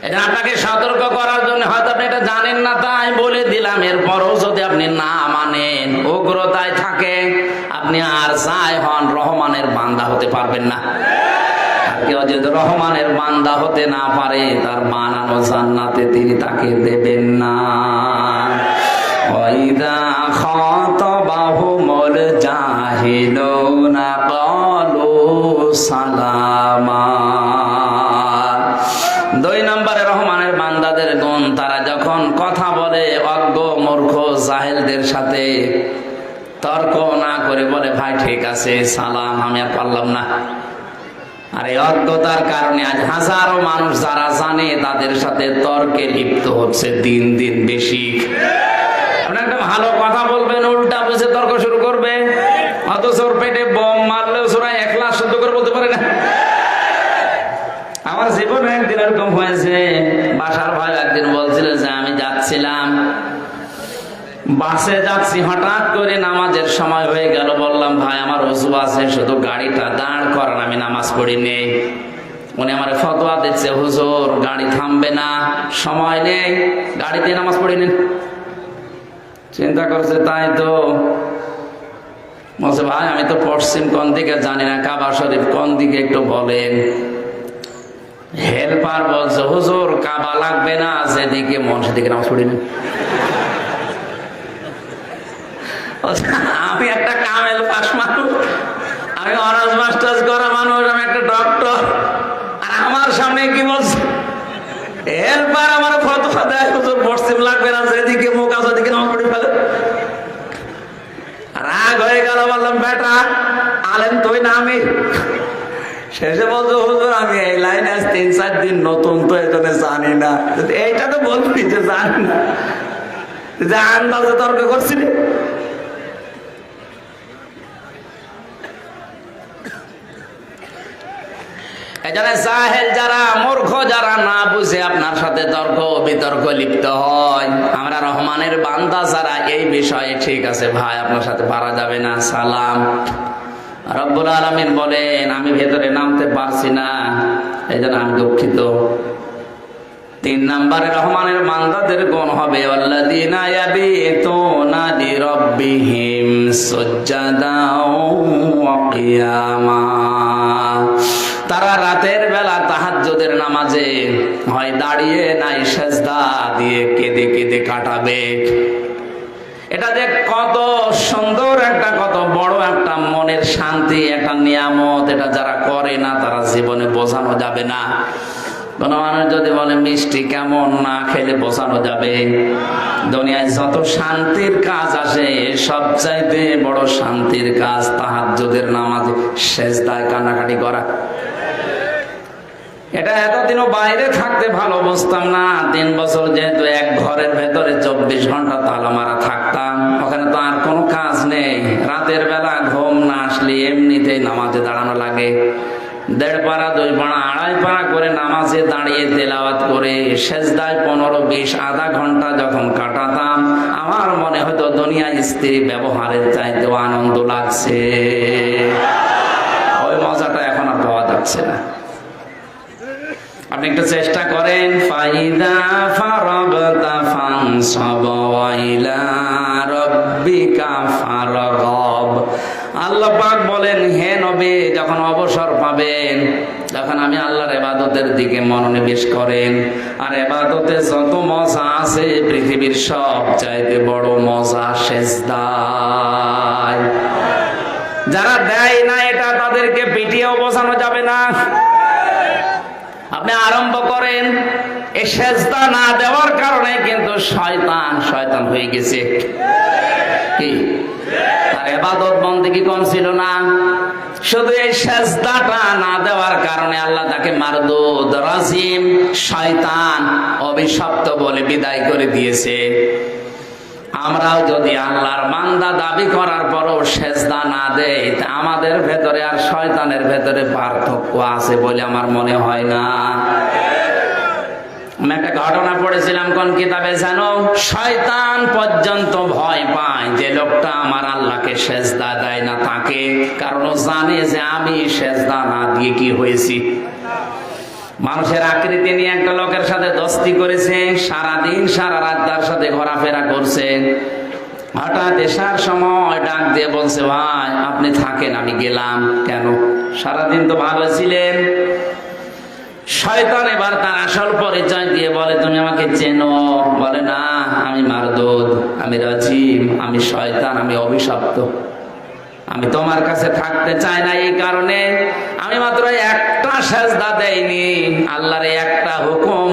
এটা আপনাকে সতর্ক করার জন্য। হয়তো আপনি এটা জানেন না, তাই বলে দিলাম। এরপরও যদি আপনি না মানেন, উগ্রতায় থাকে, আপনি আর যাই হন রহমানের বান্দা হতে পারবেন না। কেউ যদি রহমানের বান্দা হতে না পারে, তার বানানো জান্নাতে তিনি তাকে দেবেন না। ওয়াইদা খাতাবাহুমুল জাহিলুনা ক্বালু সালামা। 2 নম্বরে রহমানের বান্দাদের গুণ, তারা যখন কথা বলে অজ্ঞ মূর্খ জাহেলদের সাথে তর্ক না করে বলে, ভাই ঠিক আছে, সালাম, আমি আর পারলাম না। আর এই অজ্ঞতার কারণে আজ হাজারো মানুষ যারা জানে তাদের সাথে তর্কে লিপ্ত হচ্ছে দিন দিন বেশি। আপনি একটা ভালো কথা বলবেন, উল্টা বুঝে তর্ক শুরু করবে, অথচ ওর পেটে বোম মারলেও সূরা ইখলাস শুদ্ধ করে বলতে পারে না। আমার জীবনে একদিন এরকম হয়েছে। বাসার ভাই একদিন বলছিল যে আমি যাচ্ছিলাম, বাসে যাচ্ছি, হঠাৎ করে নামাজের সময় হয়ে গেল। বললাম, ভাই আমার ওযু আছে, শুধু গাড়িটা দাঁড় করান, আমি নামাজ পড়ি নেই। উনি আমার ফতোয়া দিচ্ছে, হুজুর গাড়ি থামবে না, সময় নেই, গাড়িতে নামাজ পড়ি নেন। চিন্তা করছে, তাই তো। বলছে, ভাই আমি তো পশ্চিম কোন দিকে জানি না, কাবা শরীফ কোন দিকে একটু বলেন। হেল্পার বলছে, হুজুর কাবা লাগবে না, যেদিকে মন সেদিকে নামাজ পড়ি নেন। আমি একটা কামেল পাস মানুষ, আমি অনার্স মাস্টার্স করা মানুষ, আমি একটা ডক্টর, আর আমার সামনে কি বলছে হেল্পার, আমার ফতোয়া দেয় হুজুর পশ্চিম লাগবে না, যেদিকে মুখ আছে ওদিকে নামাজ পড়ে ফেলে। রাগ হয়ে গেল, বললাম, বেটা আলেম তুই না আমি। শেষে বলছো, হুজুর আমি এই লাইনে আজ 3-4 দিন নতুন, তো এই জন্য জানি না। এইটা তো বলবি যে জানি না, যে আন্দাজে তর্ক করছিলি। এখানে জাহেল যারা, মূর্খ যারা, না বুঝে আপনার সাথে তর্ক বিতর্ক লিপ্ত হয়, আমরা রহমানের বান্দা যারা এই বিষয়ে ঠিক আছে ভাই আপনার সাথে পারা যাবে না, সালাম। রব্বুল আলামিন বলেন, আমি ভেতরে নামতে পারছি না, এই জন্য আমি দুঃখিত। 3 নম্বরে রহমানের বান্দাদের গুণ হবে আল্লাযীনা ইয়াবিতুনা লিরাব্বিহিম সুজদাও ওয়া কিয়ামা। তারা রাতের বেলা তাহাজ্জুদের নামাজে হয় দাঁড়িয়ে নাই সেজদা দিয়ে কেঁদে কেঁদে কাটাবে। এটা যে কত সুন্দর একটা, কত বড় একটা মনের শান্তি, একটা নিয়ামত, এটা যারা করে না তারা জীবনে বোঝানো যাবে না। কোন মানুষ যদি বলে মিষ্টি কেমন, না খেলে বোঝানো যাবে। দুনিয়ায় যত শান্তির কাজ আসে, সবচাইতে বড় শান্তির কাজ তাহাজ্জুদের নামাজে সেজদায় কান্নাকাটি করা। এটা এতদিনও বাইরে থাকতে ভালো বুঝতাম না। 3 বছর যেহেতু এক ঘরের ভেতরে 24 ঘন্টা তালা মারা থাকতাম, ওখানে তো আর কোনো কাজ নেই। রাতের বেলা ঘুম না আসলে এমনিতেই নামাজে দাঁড়ানো লাগে। 1.5 পারা 2 পারা 2.5 পারা করে নামাজে দাঁড়িয়ে তেলাওয়াত করে সেজদায় 15-20 আধা ঘন্টা যখন কাটাতাম, আমার মনে হতো দুনিয়ায় স্ত্রী ব্যবহারের চাইতেও আনন্দ লাগছে। ওই মজাটা এখন আর পাওয়া যাচ্ছে না। আপনি একটু চেষ্টা করেন। ফাইদা ফারাগতা ফানসাব ওয়া ইলা রাব্বিকা ফারগাব। আল্লাহ পাক বলেন, হে নবী, যখন অবসর পাবেন, যখন আমি আল্লাহর ইবাদতের দিকে মনোনিবেশ করেন, আর ইবাদতে যত মজা আছে পৃথিবীর সব চাইতে বড় মজা সেজদায়। যারা দেয় না এটা তাদেরকে পিটিয়েও বোঝানো যাবে না। আপনি আরম্ভ করেন। এই সেজদা না দেওয়ার কারণে কিন্তু শয়তান হয়ে গেছে। কি আর ইবাদত বন্দেগী কম ছিল না, শুধু এই সেজদাটা না দেওয়ার কারণে আল্লাহ তাকে মারদুদ, রাজিম, শয়তান, অভিশপ্ত বলে বিদায় করে দিয়েছে। আমরাও যদি আল্লাহর বান্দা দাবি করার পরও সেজদা না দেই, আমাদের ভেতরে আর শয়তানের ভেতরে পার্থক্য আছে বলে আমার মনে হয় না। আমি একটা ঘটনা পড়েছিলাম কোন কিতাবে জানো? শয়তান পর্যন্ত ভয় পায় যে লোকটা আমার আল্লাহকে সেজদা দেয় না তাকে, কারণ ও জানে যে আমি সেজদা না দিয়ে কি হয়েছি। মানুষের আকৃতি নিয়ে একটা লোকের সাথে দোস্তি করেছে, সারাদিন সারা রাত তার সাথে ঘোরাফেরা করছে। হঠাৎ এসার সময় ডাক দিয়ে বলছে, ভাই আপনি থাকেন, আমি গেলাম। কেন? সারাদিন তো ভালো ছিলেন। শয়তান এবার তার আসল পরিচয় দিয়ে বলে, তুমি আমাকে চেনো? বলে, না, আমি মারদুদ, আমি রাজিম, আমি শয়তান, আমি অভিশপ্ত। আমি তোমার কাছে থাকতে চাই না, এই কারণে আমি মাত্র একটা সেজদা দেইনি। আল্লাহর একটা হুকুম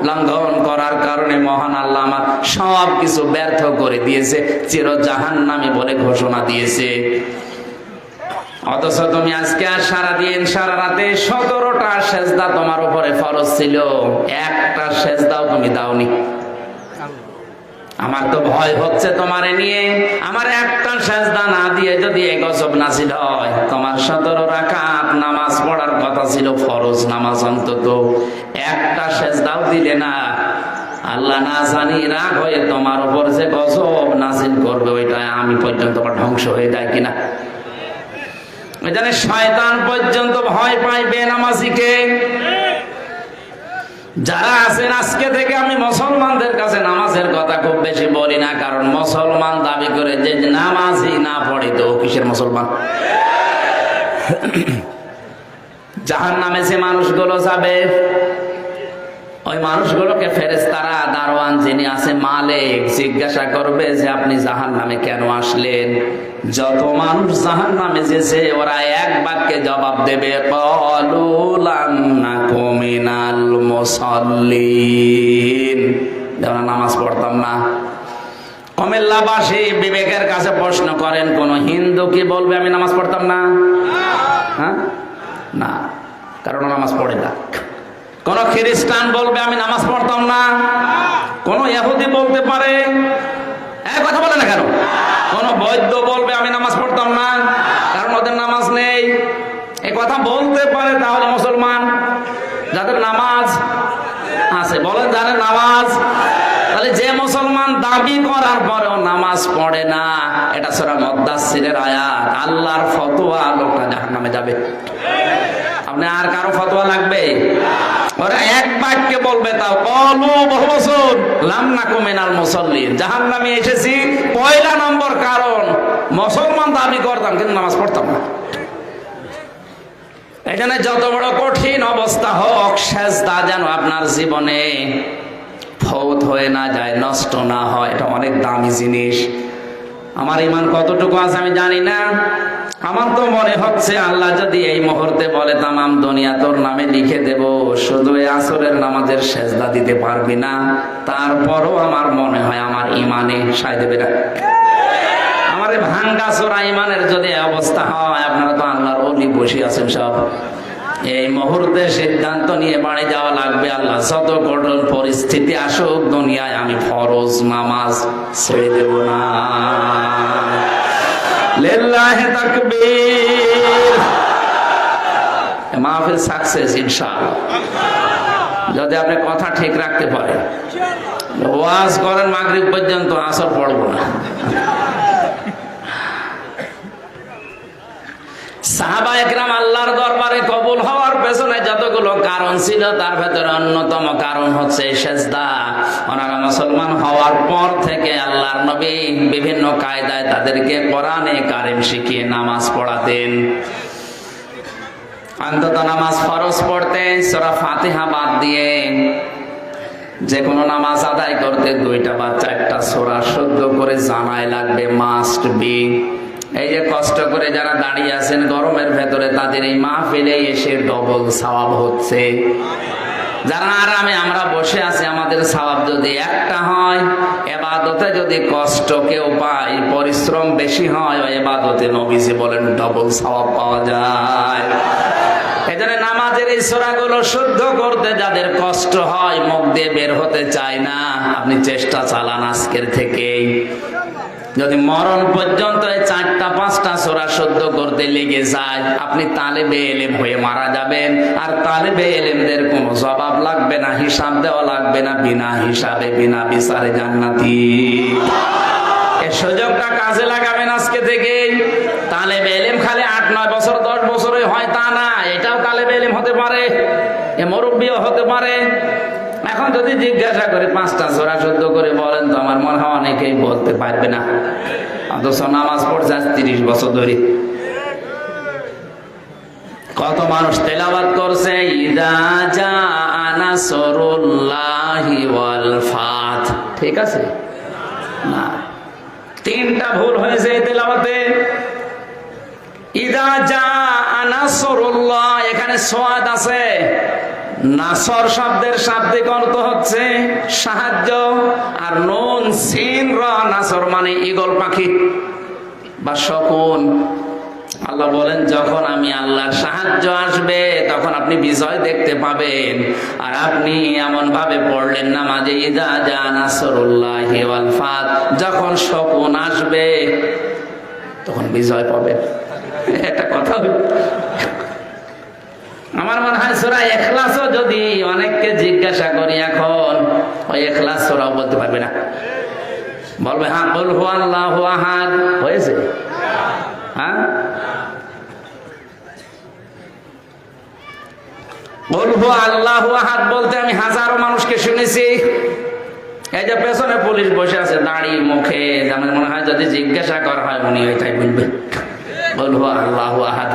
লঙ্ঘন করার কারণে মহান আল্লাহ আমার সব কিছু ব্যর্থ করে দিয়েছে, চির জাহান্নামী বলে ঘোষণা দিয়েছে। অথচ তুমি আজকে আর সারাদিন সারা রাতে 17টা সেজদা তোমার উপরে ফরজ ছিল, একটা সেজদাও তুমি দাওনি। আমার তো ভয় হচ্ছে তোমারে নিয়ে, আমার একটা সেজদা না দিয়ে যদি এই গজব নাজিল হয়। তোমার 17 রাকাত নামাজ পড়ার কথা ছিল, ফরজ নামাজ, অন্তত একটা সেজদাও দিলে না। আল্লাহ না জানি রাগ হয়ে তোমার উপর যে গজব নাজিল করবে, ওইটা আমি পর্যন্ত ধ্বংস হয়ে যায় কিনা। শয়তান পর্যন্ত ভয় পায় বেনামাজিকে। যারা আছেন, আজকে থেকে আমি মুসলমানদের কাছে নামাজের কথা খুব বেশি বলি না, কারণ মুসলমান দাবি করে যে নামাজই না পড়ে তো কিসের মুসলমান? জাহান্নামে যে মানুষগুলো যাবে, ওই মানুষগুলোকে ফেরেশতারা, দারওয়ান যিনি আছে মালিক, জিজ্ঞাসা করবে যে আপনি জাহান্নামে কেন আসলেন? যত মানুষ জাহান্নামে যেছে ওরা এক বাক্যে জবাব দেবে, ক্বালু লাম নাকু মিনাল মুসাল্লিন, যেমন নামাজ পড়তাম না। কুমিল্লাবাসী বিবেকের কাছে প্রশ্ন করেন, কোন হিন্দু কি বলবে আমি নামাজ পড়তাম না? হ্যাঁ, না, কারণ নামাজ পড়ে না। কোন খ্রিস্টান বলবে আমি নামাজ পড়তাম না? কোন ইহুদি বলতে পারে? কথা বলে না কেন? কোন বৈদ্য বলবে আমি নামাজ পড়তাম না, কারণ ওদের নামাজ নেই? এই কথা বলতে পারে তাহলে মুসলমান? যাদের নামাজ আছে বলেন, জানেন নামাজ? তাহলে যে মুসলমান দাবি করার পরেও নামাজ পড়ে না, এটা সূরা মুদ্দাসসিরের আয়াত, আল্লাহর ফতোয়া, লোকটা জাহান্নামে যাবে। আপনি আর কারো ফতোয়া লাগবে? ওরা এক বাক্যে বলবে, তাও ক্বালু, বহু বছর, লাম নাকু মিনাল মুসাল্লিন, জাহান্নামে এসেছি পয়লা নম্বর কারণ মুসলমান দাবি করতাম কিন্তু নামাজ পড়তাম না। এখানে যত বড় কঠিন অবস্থা হোক, সেজদা যেন আপনার জীবনে ফৌত হয়ে না যায়, নষ্ট না হয়। এটা অনেক দামি জিনিস। আমার ঈমান কতটুকু আছে আমি জানি না। আমার তো মনে হচ্ছে আল্লাহ যদি এই মুহূর্তে বলে তামাম দুনিয়া তোর নামে লিখে দেব, শুধু এই আসরের নামাজের সেজদা দিতে পারবি না, তারপরও আমার মনে হয় আমার ঈমানে সায় দেবে না। আমার ভাঙ্গা চোরা ঈমানের যদি অবস্থা হয়, আপনারা তো আল্লাহর ওলি বসে আছেন সব, এই মুহূর্তে সিদ্ধান্ত নিয়ে বাড়ি যাওয়া লাগবে। আল্লাহ যত কঠোর পরিস্থিতি আসুক দুনিয়ায় আমি ফরজ নামাজ ছেড়ে দেব না। লিল্লাহি তাকবীর। মাহফিল সাকসেস ইনশাআল্লাহ, যদি আপনি কথা ঠিক রাখতে পারেন। ওয়াজ করেন মাগরিব পর্যন্ত, আসর পড়ব না। সাহাবা একরাম আল্লাহর দরবারে কবুল হওয়ার পেছনে যতগুলো কারণ ছিল তার ভেতরে অন্যতম কারণ হচ্ছে সেজদা। ওনারা মুসলমান হওয়ার পর থেকে আল্লাহর নবী বিভিন্ন কায়দায় তাদেরকে কোরআনে কারিম শিখিয়ে নামাজ পড়াতেন। অন্তত নামাজ ফরজ পড়তে সূরা ফাতিহা বাদ দিয়ে যে কোনো নামাজ আদায় করতে 2টা বা 4টা সূরা শুদ্ধ করে জানাই লাগবে, মাস্ট বি। এই যে কষ্ট করে যারা দাঁড়িয়ে আছেন গরমের ভেতরে, তাদের এই মাহফিলে এসে ডবল সওয়াব হচ্ছে। যারা আরামে আমরা বসে আছি, আমাদের সওয়াব যদি একটা হয়, ইবাদতে যদি কষ্ট কেউ পায়, পরিশ্রম বেশি হয়, ওই ইবাদতে নবীজি বলেন ডবল সওয়াব পাওয়া যায়। এজন্য নামাজের এই সূরাগুলো শুদ্ধ করতে যাদের কষ্ট হয়, মুখ দিয়ে বের হতে চায় না, আপনি চেষ্টা চালান আজকের থেকেই। যদি মরণ পর্যন্ত 4টা 5টা সূরা শুদ্ধ করতে লেগে যায়, আপনি তালেবে ইলম হয়ে মারা যাবেন। আর তালেবে ইলমদের কোনো জবাব লাগবে না, হিসাব দেওয়া লাগবে না, বিনা হিসাবে বিনা বিচারে জান্নাতি। এই সুযোগটা কাজে লাগাবেন আজকে থেকে। তালেবে ইলম খালি 8-9 বছর 10 বছরে হয় তা না, এটাও তালেবে ইলম হতে পারে, এ মুরব্বিও হতে পারে। এখন যদি জিজ্ঞাসা করে 5টা সূরা শুদ্ধ করে বলেন, তো আমার মনে হয় অনেকেই বলতে পারবে না। অথচ নামাজ পড়ছে 30 বছর ধরে। কত মানুষ তেলাওয়াত করছে ইদা জাআ নাসরুল্লাহি ওয়াল ফাত, ঠিক আছে না? 3টা ভুল হয়েছে এই তেলাওয়াতে। ইদা জাআ নাসরুল্লাহ, এখানে সোয়াদ আছে। নাসর শব্দের শাব্দিক অর্থ হচ্ছে সাহায্য, আর নুন সিন র নাসর মানে ঈগল পাখি বা শকুন। আল্লাহ বলেন যখন আমি আল্লাহর সাহায্য আসবে তখন আপনি বিজয় দেখতে পাবেন। আর আপনি এমন ভাবে পড়লেন নামাজে ইদা জা নাসরুল্লাহি ওয়াল ফাত, যখন শকুন আসবে তখন বিজয় পাবেন। একটা কথা আমার মনে হয় সূরা ইখলাসও যদি অনেককে জিজ্ঞাসা করি এখন, ওই ইখলাস সূরাও বলতে পারবে না। বলবে হ্যাঁ কুল হুয়াল্লাহু আহাদ হয়েছে। হ্যাঁ কুল হুয়াল্লাহু আহাদ বলতে আমি হাজারো মানুষকে শুনেছি। এই যে পেছনে পুলিশ বসে আছে দাড়ি মুখে, আমার মনে হয় যদি জিজ্ঞাসা করা হয় উনি ওইটাই বলবে কুল হুয়াল্লাহু আহাদ।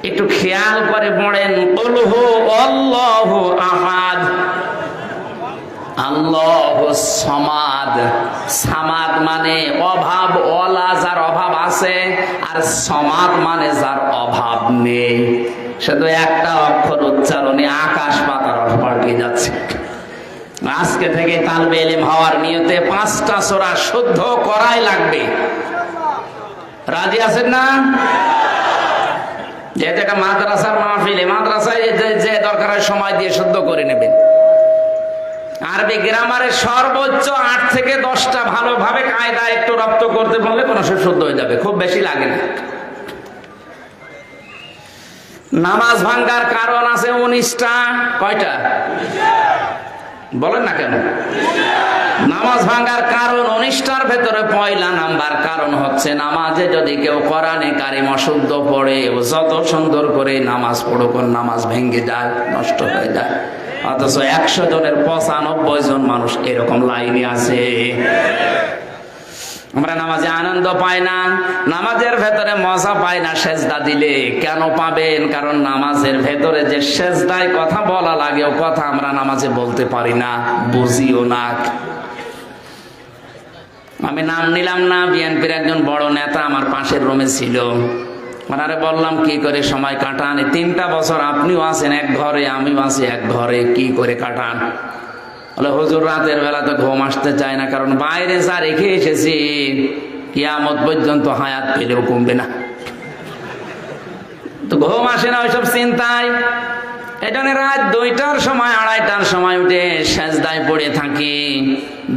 একটু খেয়াল করে পড়েন কুল হুয়াল্লাহু আহাদ, আল্লাহু সামাদ। সামাদ মানে অভাব ওয়ালা, যার অভাব আছে, আর সমাদ মানে যার অভাব নেই। শুধু একটা অক্ষর উচ্চারণে আকাশ পাতাল পাল্টে যাচ্ছে। আজকে থেকে তালবে ইলম হওয়ার নিয়তে 5টা সূরা শুদ্ধ করাই লাগবে। রাজি আছেন না? যেটা একটা মাদ্রাসার মাহফিলে, মাদ্রাসায় যে দরকার হয় সময় দিয়ে শুদ্ধ করে নেবেন। আরবি গ্রামারের সর্বোচ্চ 8 থেকে 10টা ভালোভাবে কায়দা একটু রপ্ত করতে বললে কোনো শুদ্ধ হয়ে যাবে, খুব বেশি লাগে না। নামাজ ভাঙ্গার কারণ আছে 19টা। কয়টা বলেন না কেন? নামাজ ভাঙ্গার কারণ 19টার ভেতরে পয়লা নাম্বার কারণ হচ্ছে নামাজে যদি কেউ কোরআনে কারিম অশুদ্ধ পড়ে, যত সুন্দর করে নামাজ পড়ুক, নামাজ ভেঙে যায়, নষ্ট হয়ে যায়। অথচ 100 জনের 95 জন মানুষ এরকম লাইনে আছে। আমরা নামাজে আনন্দ পাই না, নামাজের ভেতরে মজা পাই না সেজদা দিলে। কেন পাবেন? কারণ নামাজের ভেতরে যে সেজদায় কথা বলা লাগে ও কথা আমরা নামাজে বলতে পারি না, বুঝিও না। আমি নাম নিলাম না, বিএনপির একজন বড় নেতা আমার পাশের রুমে ছিল। ওনারে বললাম কি করে সময় কাটান? 3টা বছর আপনিও আছেন এক ঘরে, আমিও আছি এক ঘরে, কি করে কাটান? বলে হুজুর রাতের বেলা তো ঘুম আসতে চায় না, কারণ বাইরে যা রেখে এসেছি কিয়ামত পর্যন্ত হায়াত পেলেও কমবে না। তো ঘুম আসে না ওইসব চিন্তায়। এই জন্য রাত 2টার সময় 2:30টার সময় উঠে সেজদায় পড়ে থাকি।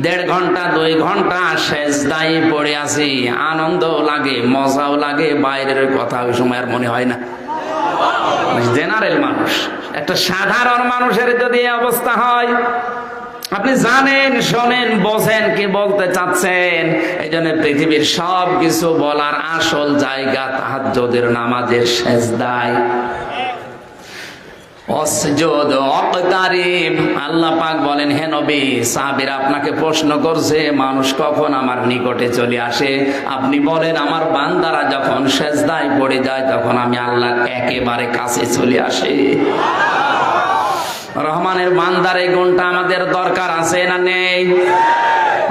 1.5 ঘন্টা 2 ঘন্টা সেজদায় পড়ে আসি। আনন্দ লাগে, মজাও লাগে, বাইরের কথা ওই সময় আর মনে হয় না। জেনারেল মানুষ, একটা সাধারণ মানুষের যদি এই অবস্থা হয়, আপনি জানেন, শোনেন, বোঝেন কি বলতে চাচ্ছেন। এই জন্য পৃথিবীর সব কিছু বলার আসল জায়গা তাহাজ্জুদের নামাজের সেজদায়। আল্লাহ পাক বলেন, হে নবী, সাহাবীরা আপনাকে প্রশ্ন করছে মানুষ কখন আমার নিকটে চলে আসে। আপনি বলেন আমার বান্দারা যখন সেজদায় পড়ে যায় তখন আমি আল্লাহ একেবারে কাছে চলে আসি। রহমানের বান্দার এই গুণটা আমাদের দরকার আছে না নেই?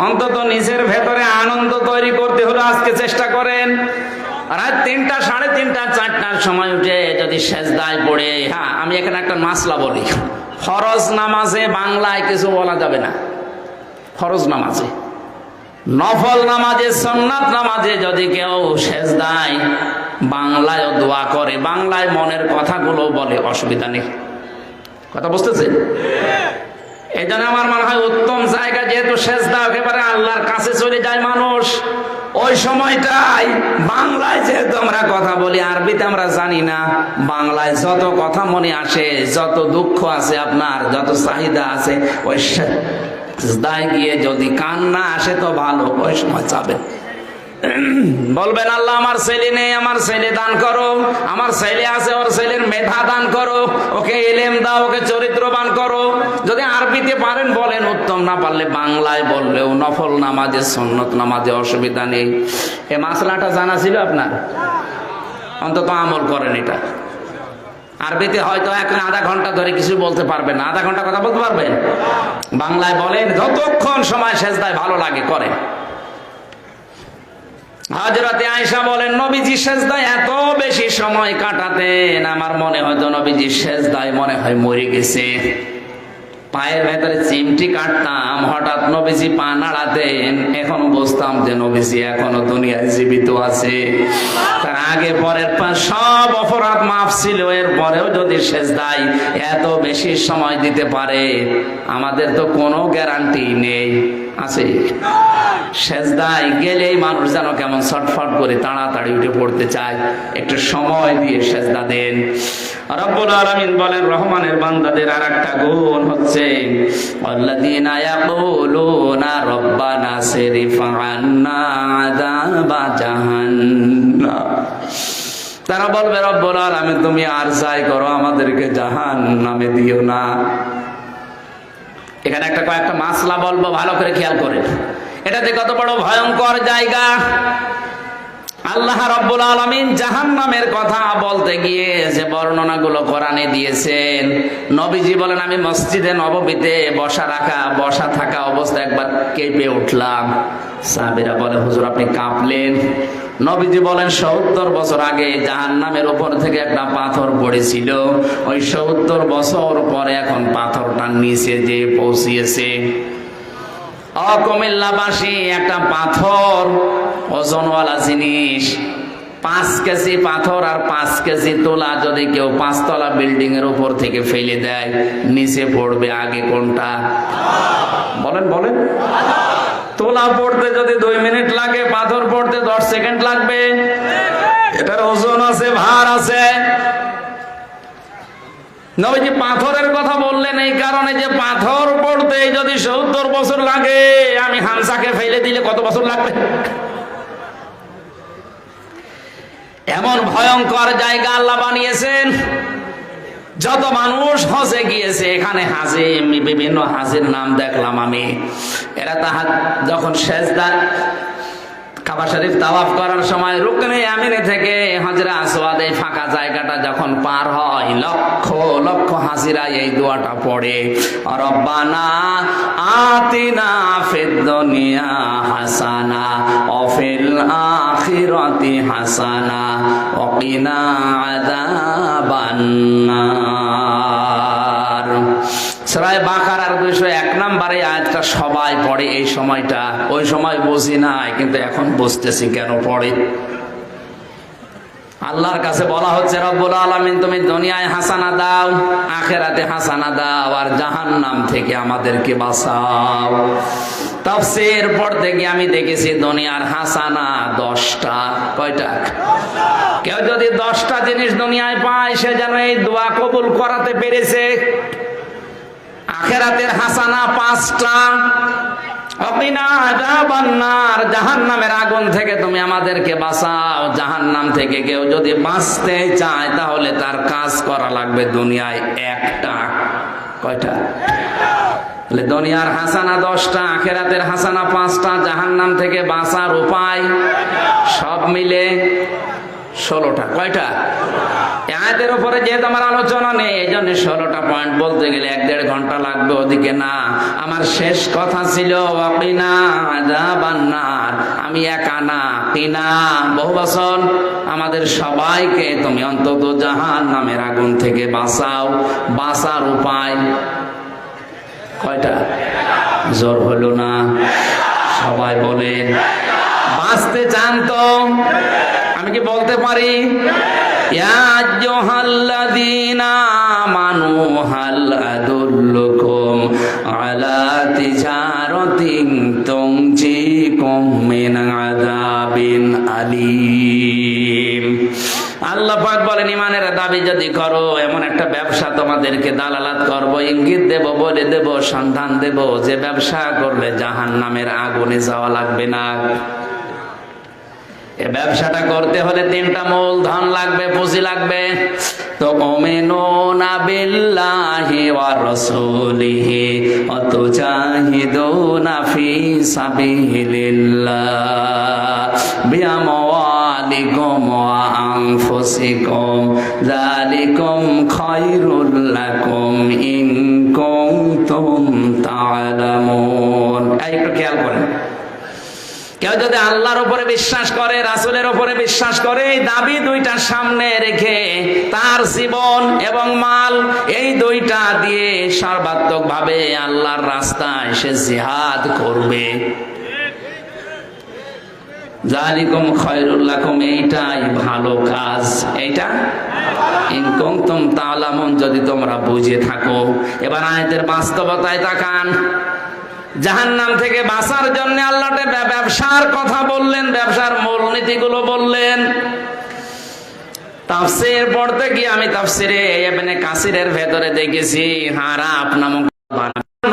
অন্তত নিজের ভেতরে আনন্দ তৈরি করতে হলে আজকে চেষ্টা করেন। রাত 3টা, 3:30, 4টার সময় উঠে যদি সেজদায় পড়ে, হ্যাঁ আমি এখানে একটা মাসলা বলি, ফরজ নামাজে বাংলায় কিছু বলা যাবে না। ফরজ নামাজে, নফল নামাজে, সুন্নাত নামাজে যদি কেউ সেজদায় বাংলায় দোয়া করে, বাংলায় মনের কথাগুলো বলে, অসুবিধা নেই। কথা বুঝতেছেন? এই জন্য আমার মনে হয় উত্তম জায়গা, যেহেতু সেজদা একেবারে আল্লাহর কাছে চলে যায় মানুষ, ওই সময়টাই বাংলায় যেহেতু আমরা কথা বলি, আরবিতে আমরা জানি না, বাংলায় যত কথা মনে আসে, যত দুঃখ আছে আপনার, যত চাহিদা আছে, ওই সেজদায় গিয়ে যদি কান্না আসে তো ভালো, ওই সময় যাবেন, বলবেন আল্লাহ আমার ছেলে নেই, আমার ছেলে দান করো, আমার ছেলে আছে ওর ছেলের মেধা দান করো, ওকে ইলম দাও, ওকে চরিত্রবান করো। যদি আরবিতে পারেন বলেন, উত্তম, না পারলে বাংলায় বললেও নফল নামাজে, সুন্নত নামাজে অসুবিধা নেই। এই মাসলাটা জানা ছিল আপনার? অন্তত আমল করেন এটা। আরবিতে হয়তো আধা ঘন্টা ধরে কিছু বলতে পারবেন না, আধা ঘন্টা কথা বলতে পারবেন, বাংলায় বলেন, যতক্ষণ সময় সেজদায় ভালো লাগে করেন। হযরতে আয়েশা বলেন, নবীজি সেজদায় এত বেশি সময় কাটাতেন, আমার মনে হয়তো নবীজি সেজদায় মনে হয় মরে গেছে। পায়ের ভেতরে চিমটি কাটতাম, হঠাৎ নবীজি পা নাড়াতেন, এখনো বুঝতাম যে নবীজি এখনো দুনিয়ায় জীবিত আছে। তার আগে পরের সব অপরাধ মাফ ছিল, এর পরেও যদি সেজদায় এত বেশি সময় দিতে পারে, আমাদের তো কোনো গ্যারান্টি নেই, আছে? সেজদায় গেলেই মানুষ যেন কেমন ছটফট করে তাড়াতাড়ি উঠে পড়তে চায়। একটু সময় দিয়ে সেজদা দেন। রব্বুল আলামিন বলেন, রহমানের বান্দাদের আরেকটা গুণ হচ্ছে, আল্লাযীনা ইয়াকুলুনা রব্বানা সিরিফ আন্না আযাবা জাহান্নাম। তারা বলবে, রব্বুল আলামিন তুমি আর যাই করো, আমাদেরকে জাহান্নামে দিও না। এখানে কয়েকটা মাসলা বলবো, ভালো করে খেয়াল করেন। এটা যে কত বড় ভয়ঙ্কর জায়গা। আল্লাহ রাব্বুল আলামিন জাহান্নামের কথা বলতে গিয়ে যে বর্ণনাগুলো কোরআনে দিয়েছেন, নবীজি বলেন, আমি মসজিদে নববীতে বসা থাকা অবস্থায় একবার কেঁপে উঠলাম। সাহাবীরা বলে, হুজুর আপনি কাঁপলেন? নবীজি বলেন, 70 বছর আগে জাহান্নামের উপর থেকে একটা পাথর পড়েছিল, ওই 70 বছর পরে এখন পাথরটা নিচে যে পৌঁছিয়েছে। কুমিল্লাবাসী, একটা পাথর ওজনওয়ালা জিনিস, 5 কেজি পাথর আর 5 কেজি তোলা যদি কেউ 5 তলা বিল্ডিং এর উপর থেকে ফেলে দেয়, নিচে পড়বে আগে কোনটা? বলেন বলেন। তোলা পড়তে যদি 2 মিনিট লাগে, পাথর পড়তে 10 সেকেন্ড লাগবে। এটার ওজন আছে, ভার আছে। নবীজি পাথরের কথা বললেন এই কারণে যে পাথর পড়তে যদি 70 বছর লাগে, আমি হামসাকে ফেলে দিলে কত বছর লাগবে? এমন ভয়ঙ্কর জায়গা আল্লাহ বানিয়েছেন। যত মানুষ হজে গিয়েছে, এখানে হাজে, বিভিন্ন হাজের নাম দেখলাম আমি, এরা যখন সেজদা কাবা শরীফ তাওয়াফ করার সময় রুকনে আমিনে থেকে হাজরা আসওয়াদ, এই ফাঁকা জায়গাটা যখন পার হয়, লক্ষ লক্ষ হাজিরা এই দোয়াটা পড়ে, রব্বানা আতিনা ফিদ দুনিয়া হাসানা ওয়া ফিল আখিরাতি হাসানা ওয়া কিনা আযাবান নার। সূরা বাকারার 201 নম্বরে আয়াতটা সবাই পড়ে এই সময়টা। ওই সময় বুঝি নাই, কিন্তু এখন বুঝতেছি কেন পড়ে। আল্লাহর কাছে বলা হচ্ছে রব্বুল আলামিন তুমি দুনিয়ায় হাসানা দাও, আখিরাতে হাসানা দাও, আর জাহান্নাম থেকে আমাদেরকে বাঁচাও। তাফসীর পড়তে গিয়ে আমি দেখেছি দুনিয়ার হাসানা 10টা। কয়টা? কেউ যদি 10টা জিনিস দুনিয়ায় পায় সে যেন এই দোয়া কবুল করাতে পেরেছে। আখিরাতের হাসানা 5টা। জাহান্নামের আগুন থেকে তুমি আমাদেরকে বাঁচাও। জাহান্নাম থেকে কেউ যদি বাঁচতে চায় তাহলে তার কাজ করা লাগবে দুনিয়ায় 1টা। কয়টা? দুনিয়ার হাসানা 10টা, আখিরাতের হাসানা 5টা, জাহান্নাম থেকে বাঁচার উপায় সব মিলে 16টা। কয়টা? আয়াতের উপরে যেহেতু আমার আলোচনা নেই এই জন্য 16টা পয়েন্ট বলতে গেলে 1-1.5 ঘন্টা লাগবে। ওদিকে না, আমার শেষ কথা ছিল ওয়াকিনা আযাবান্নার। আমি একা না, কিনা বহুবচন। আমাদের সবাইকে তুমি অন্তত জাহান্নামের আগুন থেকে বাঁচাও। বাঁচার উপায় কয়টা? জোর হলো না, সবাই বলেন। বাঁচতে চান তো? আমি কি বলতে পারি? ইয়া আইয়ুহাল্লাযীনা আমানু হাল আদুল্লুকুম আলা তিজারাতিন তুনজিকুম মিন আযাবিন আলীম। আল্লাহ পাক বলেন ঈমানের দাবি যদি করো, এমন একটা ব্যবসা তোমাদেরকে দালালাত করব, ইঙ্গিত দেব, বলে দেব, সন্ধান দেব, যে ব্যবসা করলে জাহান্নামের আগুনে যাওয়া লাগবে না। এই ব্যবসাটা করতে হলে 3টা মূলধন লাগবে, পুঁজি লাগবে। তো তুমিনুনা বিল্লাহি ওয়া রাসূলিহি ওয়া তুজাহিদুনা ফি সাবিলিল্লাহ বিআমওয়ালিকুম ওয়া আনফুসিকুম যালিকুম খায়রুল লাকুম ইন কুনতুম তা'লামুন। একটু খেয়াল করেন, কেউ যদি আল্লাহর উপরে বিশ্বাস করে, রাসূলের উপরে বিশ্বাস করে, এই দাবি 2টা সামনে রেখে তার জীবন এবং মাল এই 2টা দিয়ে সর্বাত্মক ভাবে আল্লাহর রাস্তায় সে জিহাদ করবে, যালিকুম খায়রুল লাকুম, এইটাই ভালো কাজ। এইটা ইন কুনতুম তা'লামুন, যদি তোমরা বুঝে থাকো। এবার আয়াতের বাস্তবতায় তাকান। জাহান্নাম থেকে বাঁচার জন্য আল্লাহ ব্যবসার কথা বললেন, ব্যবসার মূলনীতিগুলো বললেন। তাফসীর পড়তে গিয়ে আমি তাফসীরে ইবনে কাসিরের ভেতরে দেখেছি হারাপ নামক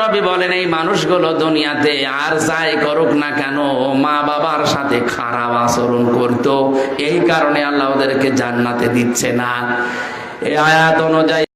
নবী বলেন এই মানুষগুলো দুনিয়াতে আর যাই করুক না কেন মা বাবার সাথে খারাপ আচরণ করত, এই কারণে আল্লাহ ওদেরকে জান্নাতে দিচ্ছে না। এই আয়াত অনুযায়ী